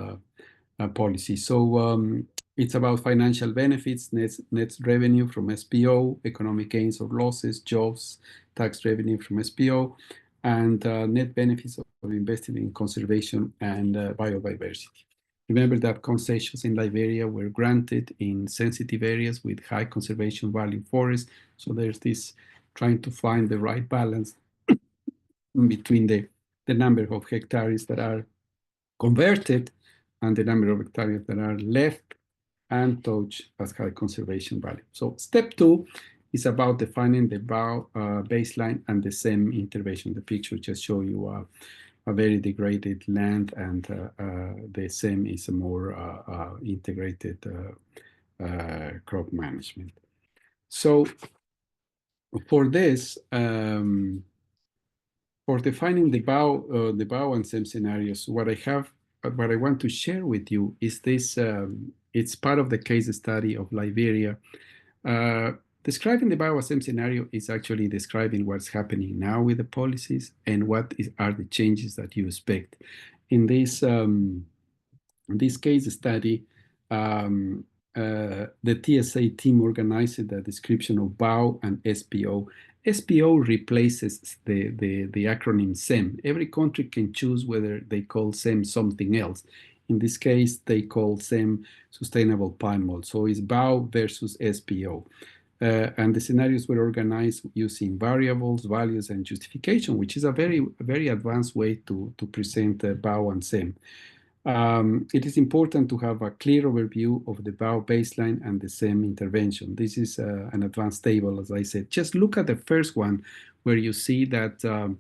policy. So it's about financial benefits, net revenue from SPO, economic gains or losses, jobs, tax revenue from SPO, and net benefits of investing in conservation and biodiversity. Remember that concessions in Liberia were granted in sensitive areas with high conservation value forests. So there's this trying to find the right balance between the number of hectares that are converted and the number of hectares that are left and touch as high conservation value. So step 2 is about defining the BAO baseline and the SEM intervention. The picture just show you a very degraded land, and the SEM is a more integrated crop management. So for this, for defining the BAO and SEM scenarios, what I want to share with you is this. It's part of the case study of Liberia. Describing the BAO SEM scenario is actually describing what's happening now with the policies and what are the changes that you expect. In this case study, the TSA team organized the description of BAO and SPO. SPO replaces the acronym SEM. Every country can choose whether they call SEM something else. In this case, they call SEM Sustainable Palm Oil. So it's BAO versus SPO. And the scenarios were organized using variables, values, and justification, which is a very advanced way to present BAO and SEM. It is important to have a clear overview of the BAO baseline and the SEM intervention. This is an advanced table, as I said. Just look at the first one, where you see that in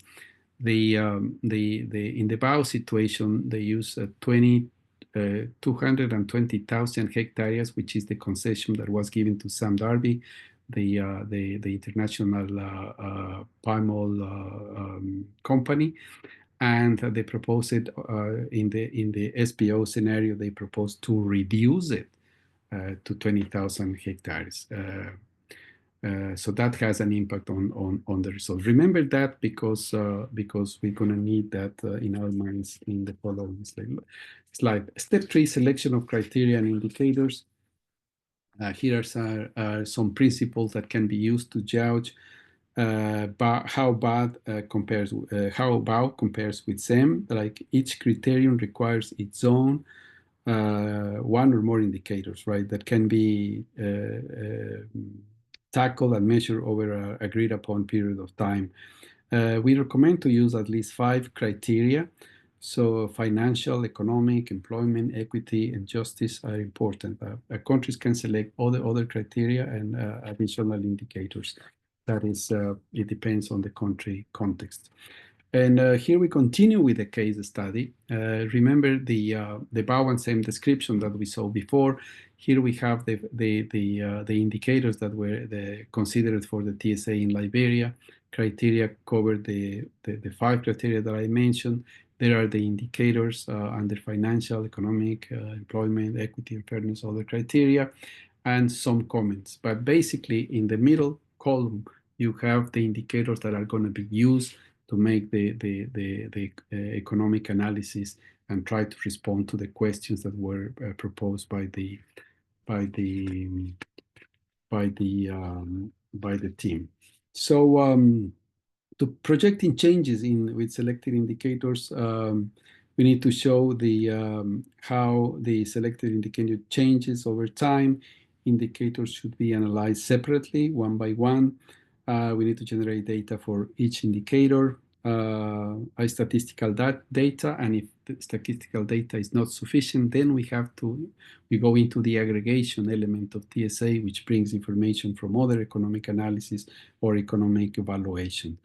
the BAO situation, they use 220,000 hectares, which is the concession that was given to Sam Darby, the international palm oil company. And they proposed it in the SPO scenario. They proposed to reduce it to 20,000 hectares. So that has an impact on the results. Remember that because we're going to need that in our minds in the following slide. Step 3: selection of criteria and indicators. Here are some principles that can be used to judge how BAO compares with SEM. Like each criterion requires its own one or more indicators, right, that can be tackled and measured over an agreed upon period of time. We recommend to use at least 5 criteria. So financial, economic, employment, equity, and justice are important. Countries can select other criteria and additional indicators. That is, it depends on the country context. And here we continue with the case study. Remember the BAO and SEM description that we saw before. Here we have the indicators that were considered for the TSA in Liberia. Criteria covered the 5 criteria that I mentioned. There are the indicators under financial, economic, employment, equity, and fairness, other criteria, and some comments. But basically, in the middle column, you have the indicators that are going to be used to make the economic analysis and try to respond to the questions that were proposed by the team. So to projecting changes with selected indicators, we need to show how the selected indicator changes over time. Indicators should be analyzed separately, one by one. We need to generate data for each indicator, statistical data, and if the statistical data is not sufficient, then we go into the aggregation element of TSA, which brings information from other economic analysis or economic evaluation.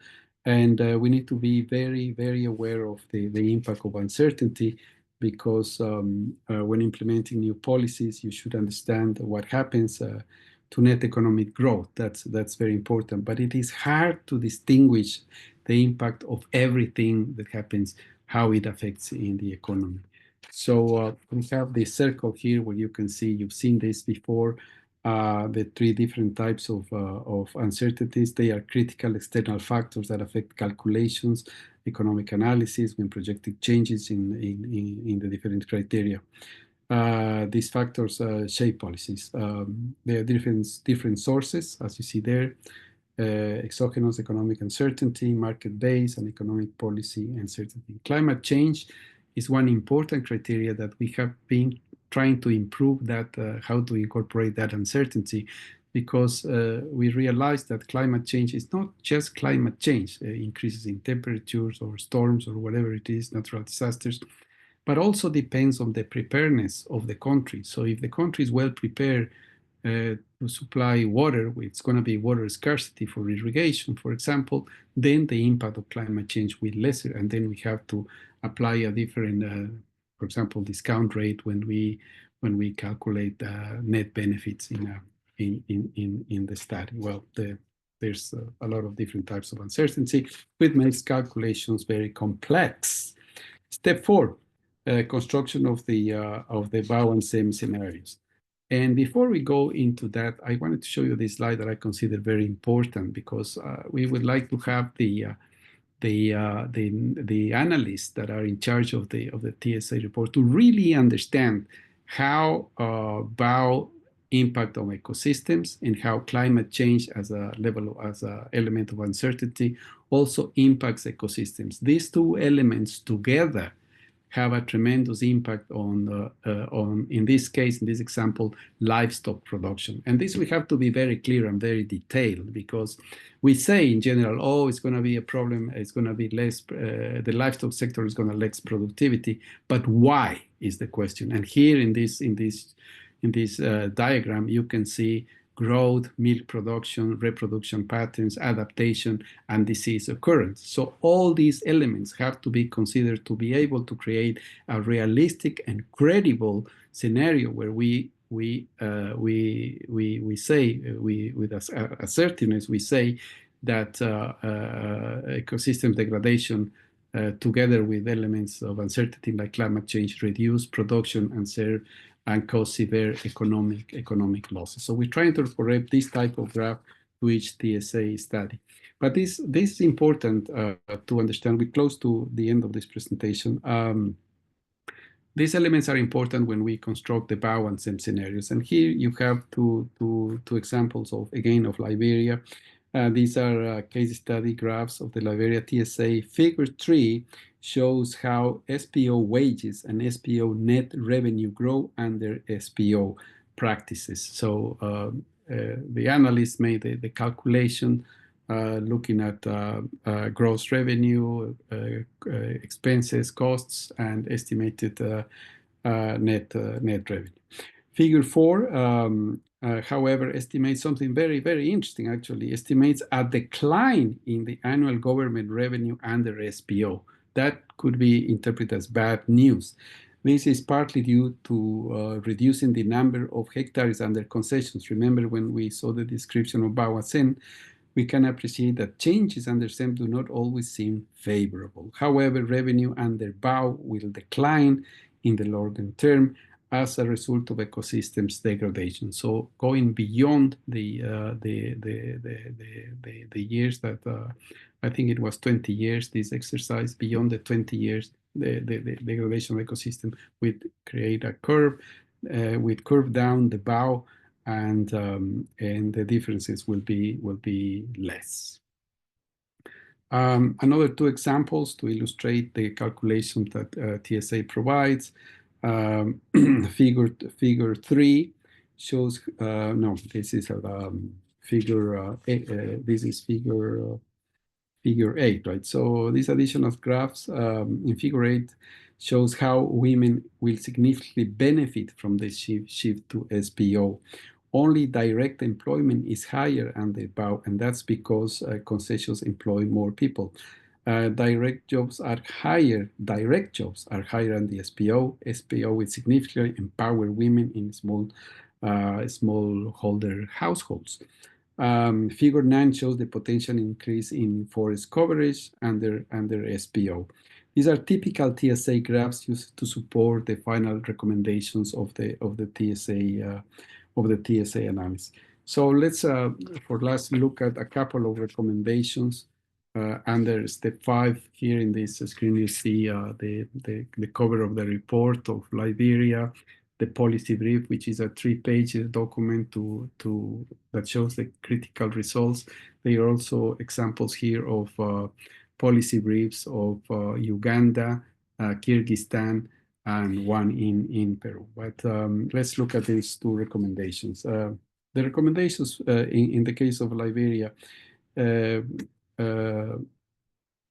And we need to be very, very aware of the impact of uncertainty, because when implementing new policies, you should understand what happens to net economic growth. That's very important. But it is hard to distinguish the impact of everything that happens, how it affects in the economy. So we have this circle here where you can see, you've seen this before, the 3 different types of uncertainties. They are critical external factors that affect calculations, economic analysis when projecting changes in the different criteria. These factors shape policies. There are different sources, as you see there. Exogenous economic uncertainty, market-based, and economic policy uncertainty. Climate change is one important criteria that we have been trying to improve, that how to incorporate that uncertainty, because we realize that climate change is not just climate change, increases in temperatures or storms or whatever it is, natural disasters, but also depends on the preparedness of the country. So if the country is well prepared to supply water, it's going to be water scarcity for irrigation, for example, then the impact of climate change will be lesser, and then we have to apply a different, for example, discount rate when we calculate net benefits in the study. Well, there's a lot of different types of uncertainty, which makes calculations very complex. Step 4, construction of the BAO and SEM scenarios. And before we go into that, I wanted to show you this slide that I consider very important, because we would like to have the analysts that are in charge of the TSA report to really understand how BAO impact on ecosystems and how climate change as a element of uncertainty also impacts ecosystems. These 2 elements together have a tremendous impact on, in this case, in this example, livestock production. And this we have to be very clear and very detailed, because we say in general, oh, it's going to be a problem, it's going to be less, the livestock sector is going to less productivity, but why is the question? And here in this diagram, you can see growth, milk production, reproduction patterns, adaptation, and disease occurrence. So all these elements have to be considered to be able to create a realistic and credible scenario where we say, with assertiveness, we say that ecosystem degradation together with elements of uncertainty like climate change reduce production and cause severe economic losses. So we're trying to incorporate this type of graph to each TSA study. But this is important to understand. We're close to the end of this presentation. These elements are important when we construct the BAO and SEM scenarios. And here you have two examples of Liberia. These are case study graphs of the Liberia TSA. Figure 3 shows how SPO wages and SPO net revenue grow under SPO practices. So the analyst made the calculation looking at gross revenue, expenses, costs, and estimated net revenue. Figure 4, however, estimates something very, very interesting, actually. Estimates a decline in the annual government revenue under SPO. That could be interpreted as bad news. This is partly due to reducing the number of hectares under concessions. Remember when we saw the description of Bawasen, we can appreciate that changes under SEM do not always seem favorable. However, revenue under BAO will decline in the long term as a result of ecosystems degradation. So going beyond the years that I think it was 20 years, this exercise, beyond the 20 years, the degradation of ecosystem would create a curve, with curve down the BAO, and the differences will be less. Another 2 examples to illustrate the calculation that TSA provides. Figure 3 shows, no, this is figure 8, this is figure 8, right? So this addition of graphs in figure 8 shows how women will significantly benefit from the shift to SPO. Only direct employment is higher under BAO, and that's because concessions employ more people. Direct jobs are higher on the SPO. SPO will significantly empower women in smallholder households. Figure 9 shows the potential increase in forest coverage under SPO. These are typical TSA graphs used to support the final recommendations of the TSA analysis. So let's, for last, look at a couple of recommendations under step 5. Here in this screen, you see the cover of the report of Liberia, the policy brief, which is a 3-page document that shows the critical results. There are also examples here of policy briefs of Uganda, Kyrgyzstan, and one in Peru. But let's look at these 2 recommendations. The recommendations in the case of Liberia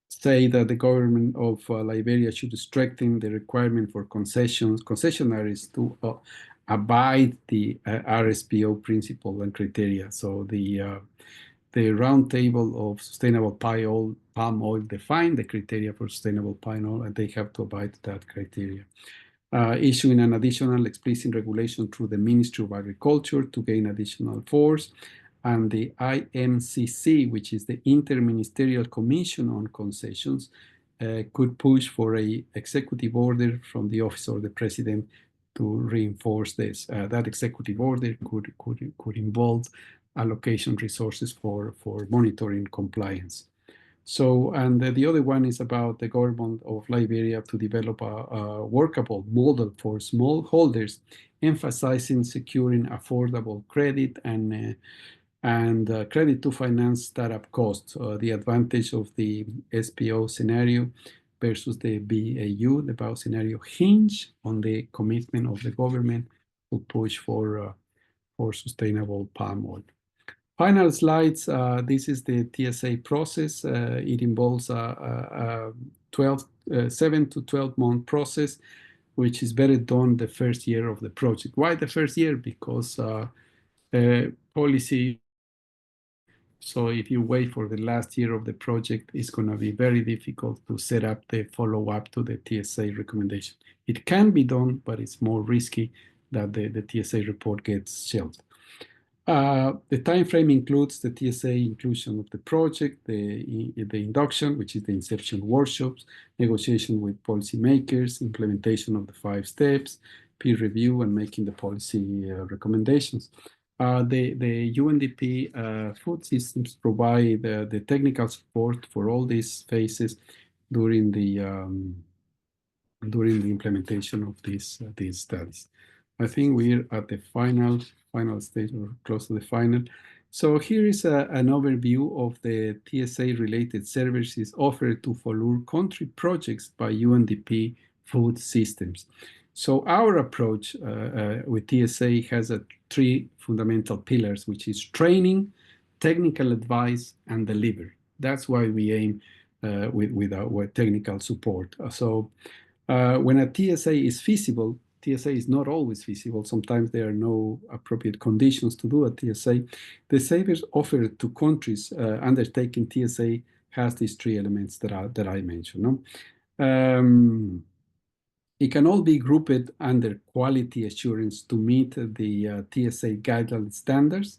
say that the government of Liberia should strengthen the requirement for concessionaries to abide the RSPO principle and criteria. So the round table of sustainable palm oil define the criteria for sustainable palm oil, and they have to abide that criteria. Issuing an additional explicit regulation through the Ministry of Agriculture to gain additional force, and the IMCC, which is the Interministerial Commission on Concessions, could push for an executive order from the Office of the President to reinforce this. That executive order could involve allocation resources for monitoring compliance. So, and the other one is about the government of Liberia to develop a workable model for smallholders, emphasizing securing affordable credit and credit to finance startup costs. The advantage of the SPO scenario versus the BAU, the BAO scenario, hinge on the commitment of the government to push for sustainable palm oil. Final slides. This is the TSA process. It involves a 7 to 12 month process, which is better done the first year of the project. Why the first year? Because policy. So if you wait for the last year of the project, it's going to be very difficult to set up the follow-up to the TSA recommendation. It can be done, but it's more risky that the TSA report gets shelved. The time frame includes the TSA inclusion of the project, the induction, which is the inception workshops, negotiation with policymakers, implementation of the 5 steps, peer review, and making the policy recommendations. The UNDP food systems provide the technical support for all these phases during the implementation of these studies. I think we're at the final stage, or close to the final. So here is an overview of the TSA-related services offered to follow country projects by UNDP food systems. So our approach with TSA has 3 fundamental pillars, which is training, technical advice and deliver. That's why we aim with our technical support. So when a TSA is feasible, TSA is not always feasible. Sometimes there are no appropriate conditions to do a TSA. The savings offered to countries undertaking TSA has these three elements that I mentioned. No? It can all be grouped under quality assurance to meet the TSA guideline standards,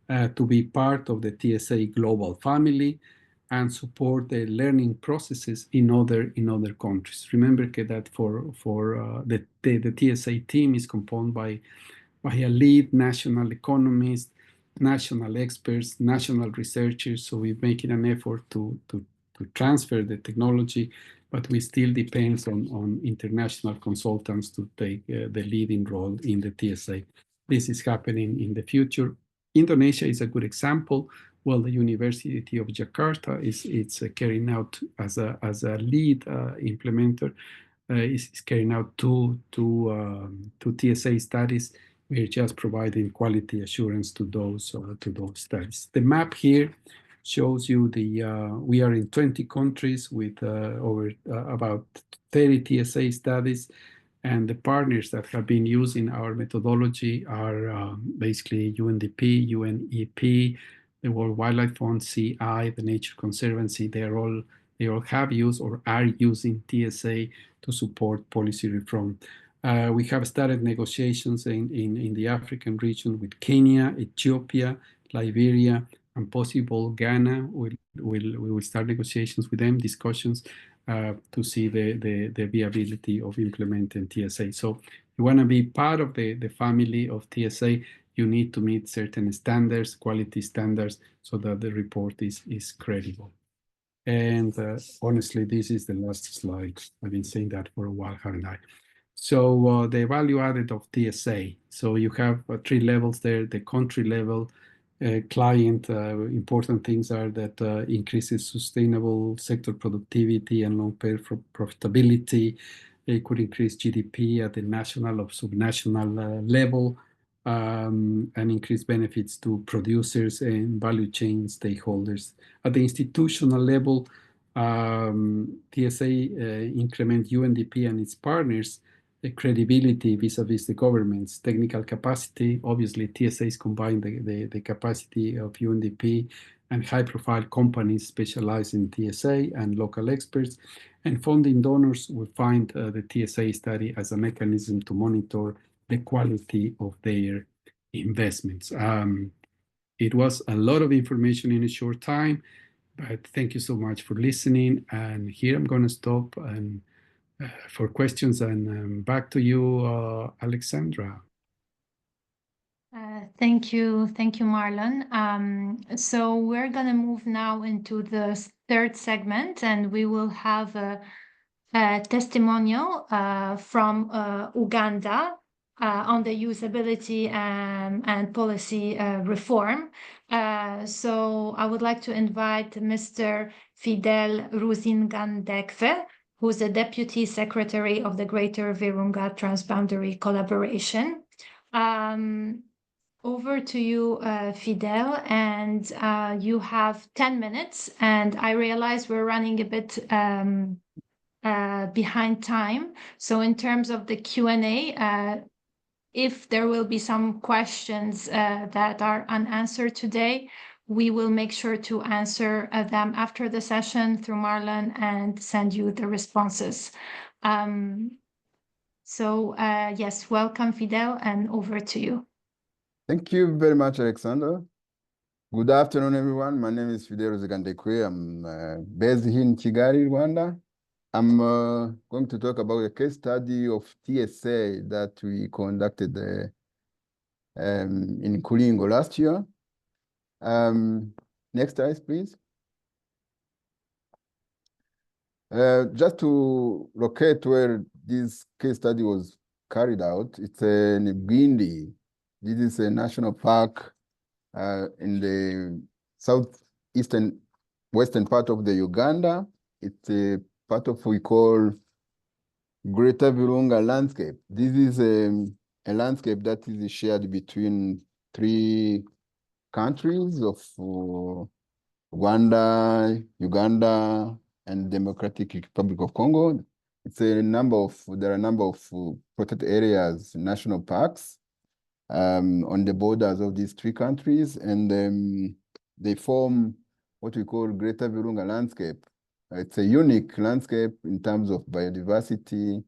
to be part of the TSA global family, and support the learning processes in other countries. Remember that for the TSA team is composed by a lead national economist, national experts, national researchers. So we're making an effort to transfer the technology, but we still depend on international consultants to take the leading role in the TSA. This is happening in the future. Indonesia is a good example. Well, the University of Jakarta is carrying out as a lead implementer, is carrying out two TSA studies. We're just providing quality assurance to those studies. The map here shows you we are in 20 countries with over about 30 TSA studies, and the partners that have been using our methodology are basically UNDP, UNEP, the World Wildlife Fund, CI, the Nature Conservancy. They all have used or are using TSA to support policy reform. We have started negotiations in the African region with Kenya, Ethiopia, Liberia, and possible Ghana. We will start negotiations with them, discussions to see the viability of implementing TSA. So you want to be part of the family of TSA, you need to meet certain standards, quality standards, so that the report is credible. And honestly, this is the last slide. I've been saying that for a while, haven't I? So the value added of TSA. So you have three levels there. The country level, client, important things are that increases sustainable sector productivity and long-term profitability. It could increase GDP at the national or subnational level, and increase benefits to producers and value chain stakeholders. At the institutional level, TSA increment UNDP and its partners the credibility vis-a-vis the government's technical capacity. Obviously, TSAs combine the capacity of UNDP and high-profile companies specialized in TSA and local experts. And funding donors will find the TSA study as a mechanism to monitor the quality of their investments. It was a lot of information in a short time, but thank you so much for listening. And here I'm going to stop and for questions, and back to you, Alexandra. Thank you, Marlon. So we're going to move now into the third segment, and we will have a testimonial from Uganda on the usability and policy reform. So I would like to invite Mr. Fidel Rusingandekwe, who's the Deputy Secretary of the Greater Virunga Transboundary Collaboration. Over to you, Fidel, and you have 10 minutes, and I realize we're running a bit behind time. So in terms of the Q&A, if there will be some questions that are unanswered today, we will make sure to answer them after the session through Marlon and send you the responses. Yes, welcome, Fidel, and over to you. Thank you very much, Alexander. Good afternoon, everyone. My name is Fidel Rusingandekwe. I'm based here in Kigali, Rwanda. I'm going to talk about a case study of TSA that we conducted in Kulingo last year. Next slide, please. Just to locate where this case study was carried out, it's in Bwindi. This is a national park in the southeastern western part of the Uganda. It's a part of what we call Greater Virunga landscape. This is a landscape that is shared between three countries of Rwanda, Uganda, and Democratic Republic of Congo. There are a number of protected areas, national parks, on the borders of these three countries, and they form what we call Greater Virunga landscape. It's a unique landscape in terms of biodiversity.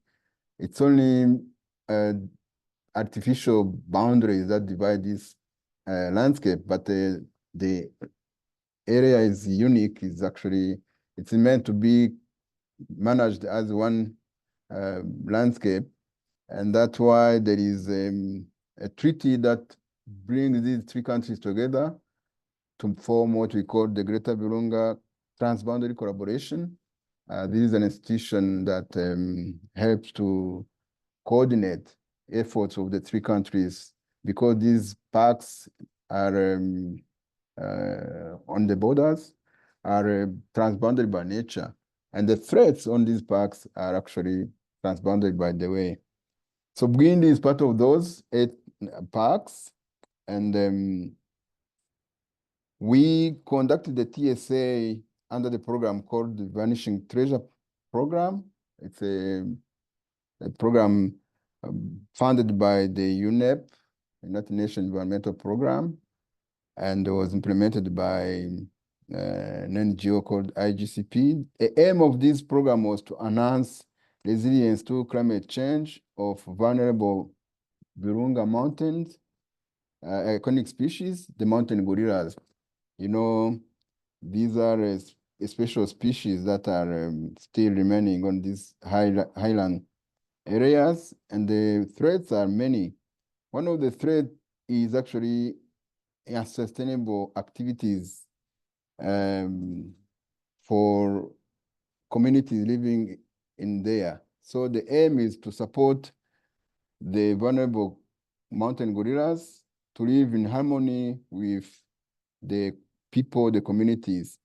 It's only artificial boundaries that divide this landscape, but the area is unique. It's meant to be managed as one landscape, and that's why there is a treaty that brings these three countries together to form what we call the Greater Virunga Transboundary Collaboration. This is an institution that helps to coordinate efforts of the three countries, because these parks are on the borders, are transboundary by nature, and the threats on these parks are actually transboundary by the way. So Bwindi is part of those 8 parks, and we conducted the TSA under the program called the Vanishing Treasure Program. It's a program funded by the UNEP, United Nations Environmental Program, and it was implemented by an NGO called IGCP. The aim of this program was to enhance resilience to climate change of vulnerable Virunga mountains, iconic species, the mountain gorillas. You know, these are a special species that are still remaining on these highland areas, and the threats are many. One of the threats is actually unsustainable activities for communities living in there. So the aim is to support the vulnerable mountain gorillas to live in harmony with the people, the communities.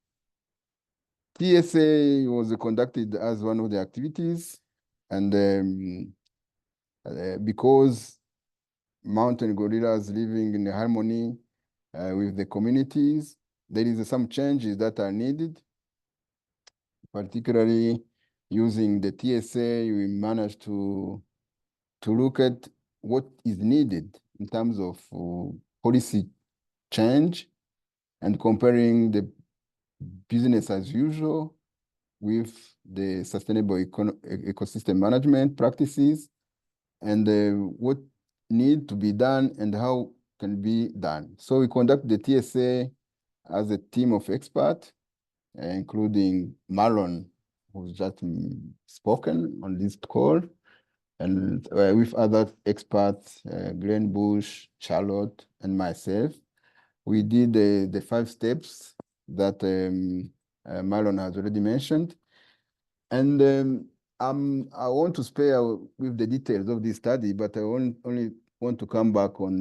TSA was conducted as one of the activities, and because mountain gorillas living in harmony with the communities, there is some changes that are needed. Particularly using the TSA, we managed to look at what is needed in terms of policy change and comparing the business as usual with the sustainable ecosystem management practices, and what need to be done and how can be done. So we conduct the TSA as a team of experts, including Marlon, who's just spoken on this call, and with other experts, Glenn Bush, Charlotte, and myself. We did the 5 steps that Marlon has already mentioned. And I want to spare with the details of this study, but I only want to come back on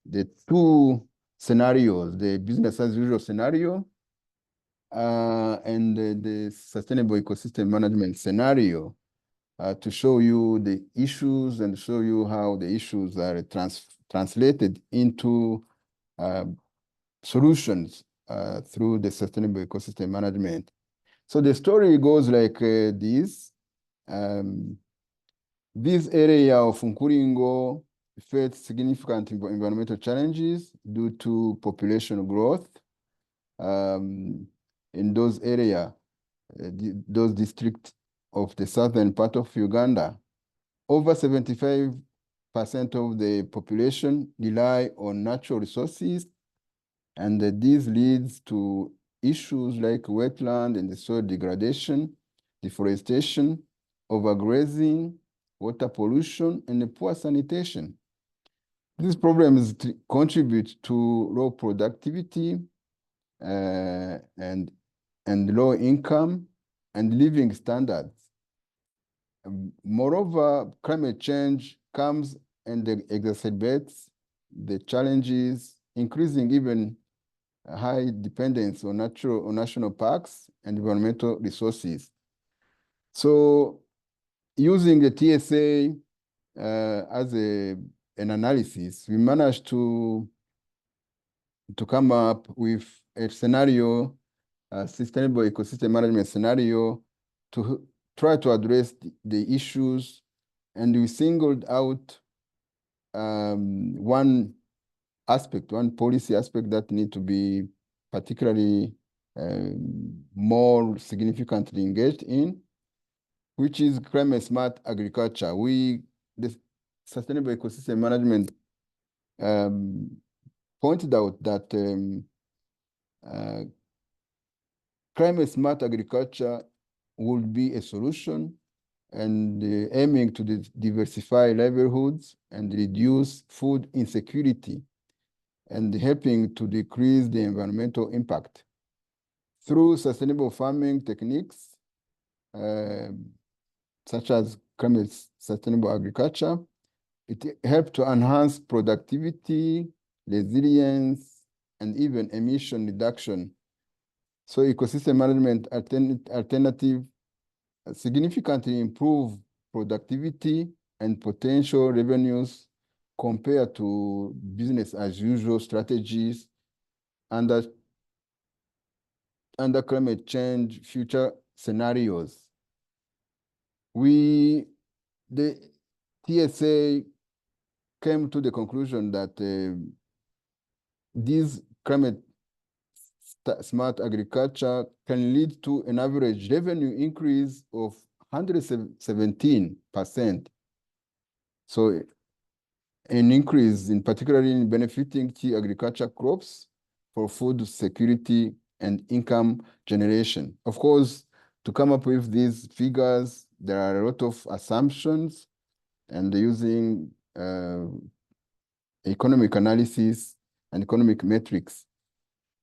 the 2 scenarios, the business as usual scenario and the sustainable ecosystem management scenario, to show you the issues and show you how the issues are translated into solutions through the sustainable ecosystem management. So the story goes like this. This area of Nkuringo faced significant environmental challenges due to population growth. In those areas, those districts of the southern part of Uganda, over 75% of the population rely on natural resources, and this leads to issues like wetland and soil degradation, deforestation, overgrazing, water pollution, and poor sanitation. These problems contribute to low productivity and low income and living standards. Moreover, climate change comes and exacerbates the challenges, increasing even high dependence on national parks and environmental resources. So using the TSA as an analysis, we managed to to come up with a scenario, a sustainable ecosystem management scenario to try to address the issues. And we singled out one aspect, one policy aspect that need to be particularly more significantly engaged in, which is climate smart agriculture. The sustainable ecosystem management pointed out that climate smart agriculture would be a solution, and aiming to diversify livelihoods and reduce food insecurity, and helping to decrease the environmental impact. Through sustainable farming techniques, such as climate sustainable agriculture, it helped to enhance productivity, resilience, and even emission reduction. So ecosystem management alternative significantly improve productivity and potential revenues compared to business as usual strategies under climate change future scenarios. The TSA came to the conclusion that this climate smart agriculture can lead to an average revenue increase of 117%. So an increase in particularly in benefiting key agriculture crops for food security and income generation. Of course, to come up with these figures, there are a lot of assumptions and using economic analysis and economic metrics.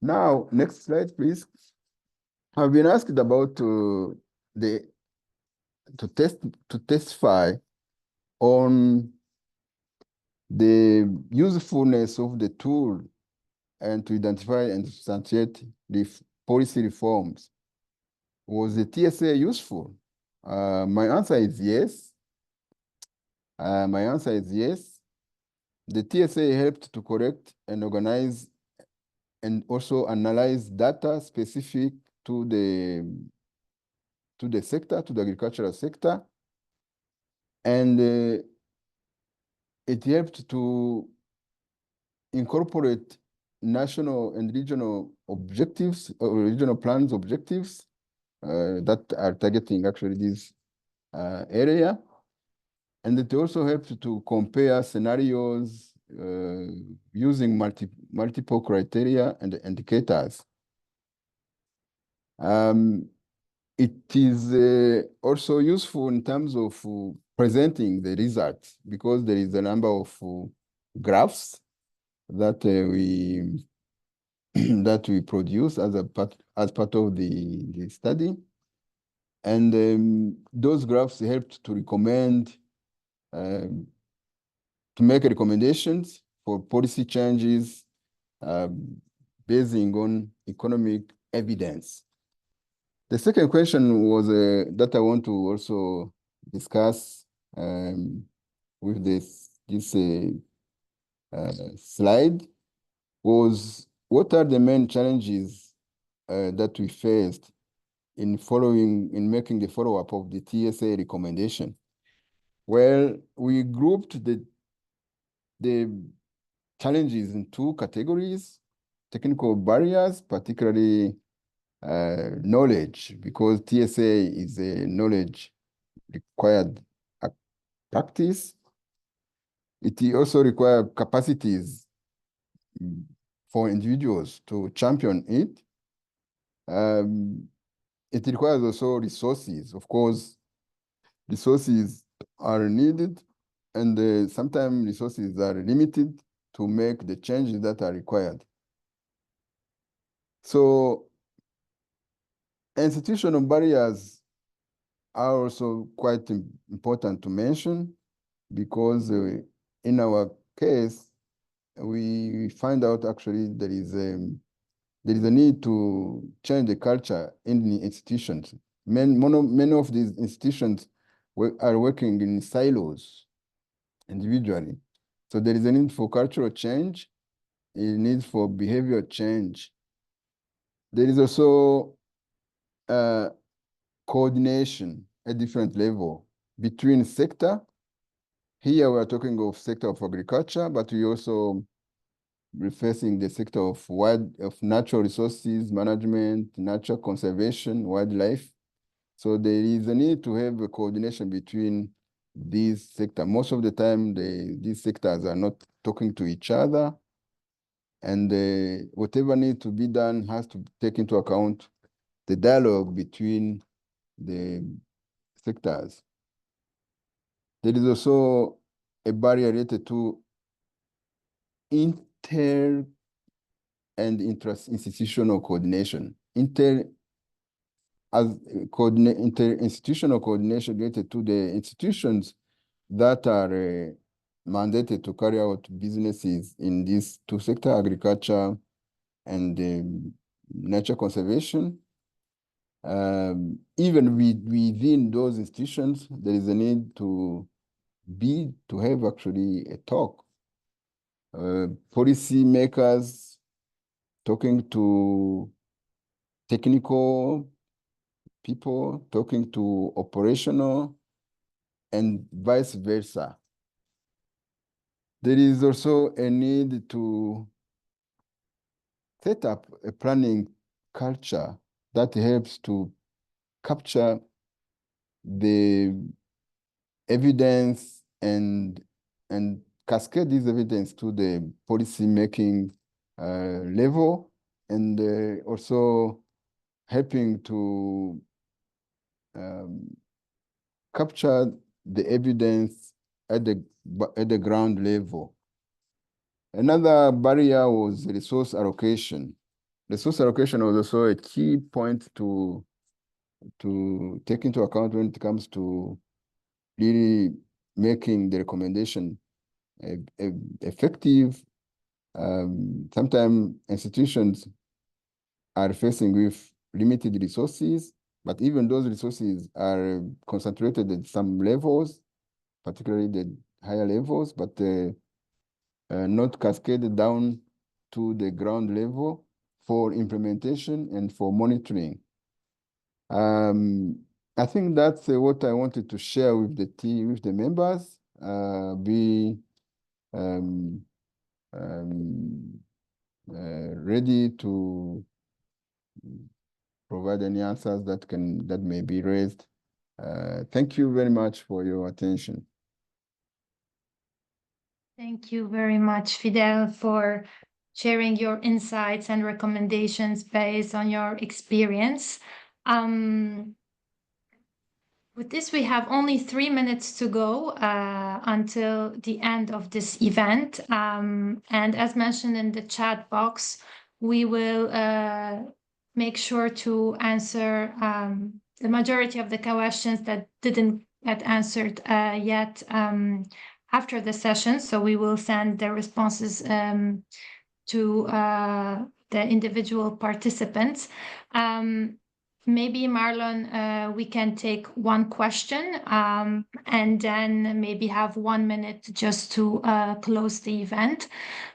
Now, next slide, please. I've been asked about to testify on the usefulness of the tool and to identify and substantiate the policy reforms. Was the TSA useful? My answer is yes. The TSA helped to correct and organize and also analyze data specific to the sector, to the agricultural sector. And it helped to incorporate national and regional objectives or regional plans objectives that are targeting actually this area. And it also helped to compare scenarios using multiple criteria and indicators. It is also useful in terms of presenting the results, because there is a number of graphs that we that we produce as part of the study, and those graphs helped to recommend to make recommendations for policy changes basing on economic evidence. The second question was that I want to also discuss with this slide was, what are the main challenges that we faced in making the follow-up of the TSA recommendation? Well, we grouped the challenges in two categories: technical barriers, particularly knowledge, because TSA is a knowledge required practice. It also requires capacities for individuals to champion it. It requires also resources. Of course, resources are needed, and sometimes resources are limited to make the changes that are required. So institutional barriers are also quite important to mention, because in our case, we find out actually there is a need to change the culture in the institutions. Many of these institutions are working in silos individually. So there is a need for cultural change need for behavior change. There is also coordination at different level between sector. Here we are talking of sector of agriculture, but we also referencing the sector of natural resources management, natural conservation, wildlife. So there is a need to have a coordination between these sectors. Most of the time, these sectors are not talking to each other, and whatever needs to be done has to take into account the dialogue between the sectors. There is also a barrier related to inter and inter-institutional coordination. Inter-institutional coordination related to the institutions that are mandated to carry out businesses in these two sectors, agriculture and nature conservation. Even within those institutions, there is a need to have actually a talk. Policy makers talking to technical people, talking to operational, and vice versa. There is also a need to set up a planning culture that helps to capture the evidence and cascade this evidence to the policy making level, and also helping to capture the evidence at the ground level. Another barrier was resource allocation. Resource allocation was also a key point to take into account when it comes to really making the recommendation effective. Sometimes institutions are facing with limited resources, but even those resources are concentrated at some levels, particularly the higher levels, but not cascaded down to the ground level for implementation and for monitoring. I think that's what I wanted to share with the team, with the members. Be ready to provide any answers that may be raised. Thank you very much for your attention. Thank you very much, Fidel, for sharing your insights and recommendations based on your experience. With this, we have only 3 minutes to go until the end of this event. And as mentioned in the chat box, we will make sure to answer the majority of the questions that didn't get answered yet after the session. So we will send the responses to the individual participants. Maybe, Marlon, we can take one question and then maybe have 1 minute just to close the event.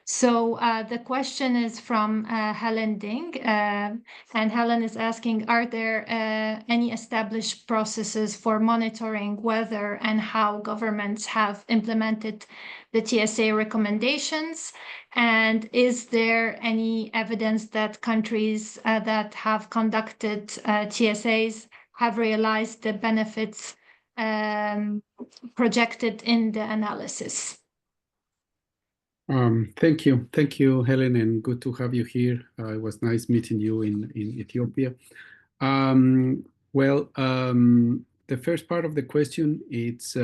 So the question is from Helen Ding, and Helen is asking, are there any established processes for monitoring whether and how governments have implemented the TSA recommendations? And is there any evidence that countries that have conducted TSAs have realized the benefits projected in the analysis? Thank you, Helen, and good to have you here. It was nice meeting you in Ethiopia. The first part of the question, it's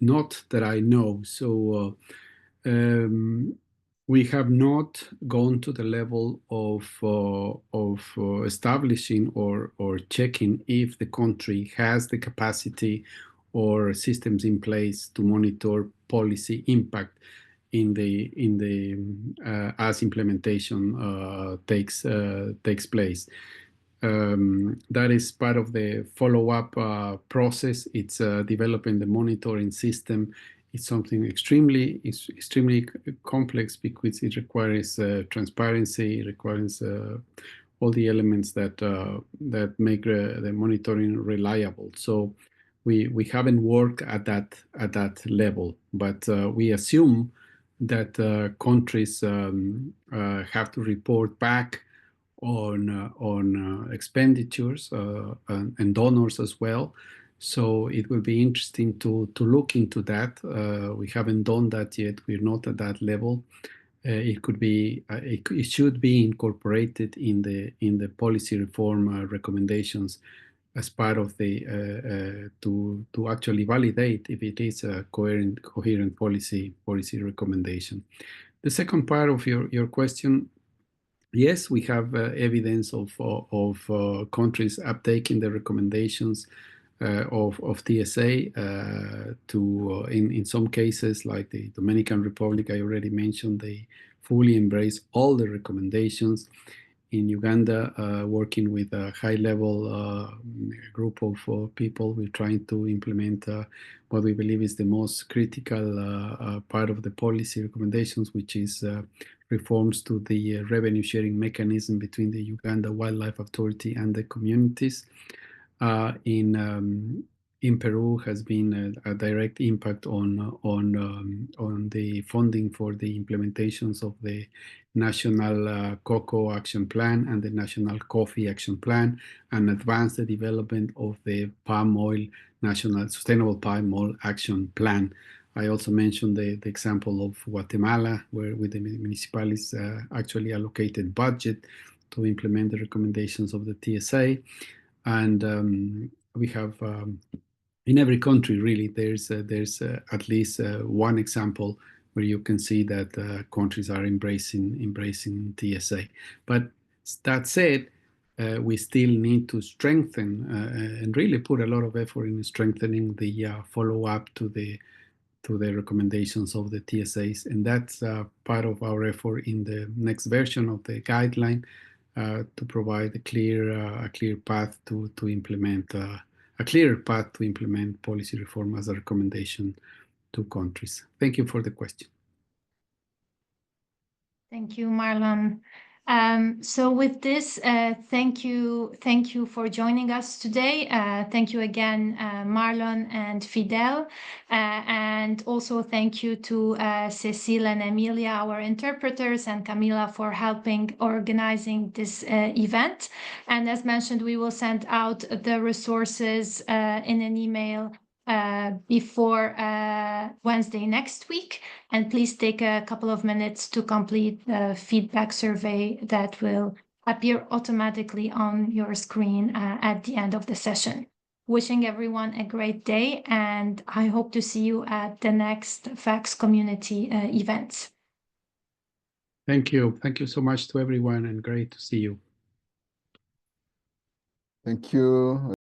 not that I know. So we have not gone to the level of establishing or checking if the country has the capacity or systems in place to monitor policy impact in the as implementation takes place. That is part of the follow-up process. It's developing the monitoring system it's something extremely complex because it requires transparency, it requires all the elements that make the monitoring reliable. So we haven't worked at that level, but we assume that countries have to report back on expenditures and donors as well. So it will be interesting to look into that. We haven't done that yet. We're not at that level. It could be, it should be incorporated in the policy reform recommendations as part of the to actually validate if it is a coherent policy recommendation. The second part of your question. Yes, we have evidence of countries uptaking the recommendations of TSA in some cases, like the Dominican Republic, I already mentioned, they fully embrace all the recommendations. In Uganda, working with a high-level group of people, we're trying to implement what we believe is the most critical part of the policy recommendations, which is reforms to the revenue sharing mechanism between the Uganda Wildlife Authority and the communities. In Peru has been a direct impact on the funding for the implementations of the National Cocoa Action Plan and the National Coffee Action Plan, and advance the development of the National Sustainable Palm Oil Action Plan. I also mentioned the example of Guatemala, where with the municipalities actually allocated budget to implement the recommendations of the TSA. And we have, in every country, really, there's at least one example where you can see that countries are embracing TSA. But that said, we still need to strengthen and really put a lot of effort in strengthening the follow-up to the recommendations of the TSAs, and that's part of our effort in the next version of the guideline to provide a clear path to implement a clearer path to implement policy reform as a recommendation to countries. Thank you for the question. Thank you, Marlon. So with this, thank you for joining us today. Thank you again, Marlon and Fidel, and also thank you to Cecile and Emilia, our interpreters, and Camila for helping organizing this event. And as mentioned, we will send out the resources in an email before Wednesday next week. And please take a couple of minutes to complete the feedback survey that will appear automatically on your screen at the end of the session. Wishing everyone a great day, and I hope to see you at the next FACS community events. Thank you. Thank you so much to everyone, and great to see you. Thank you.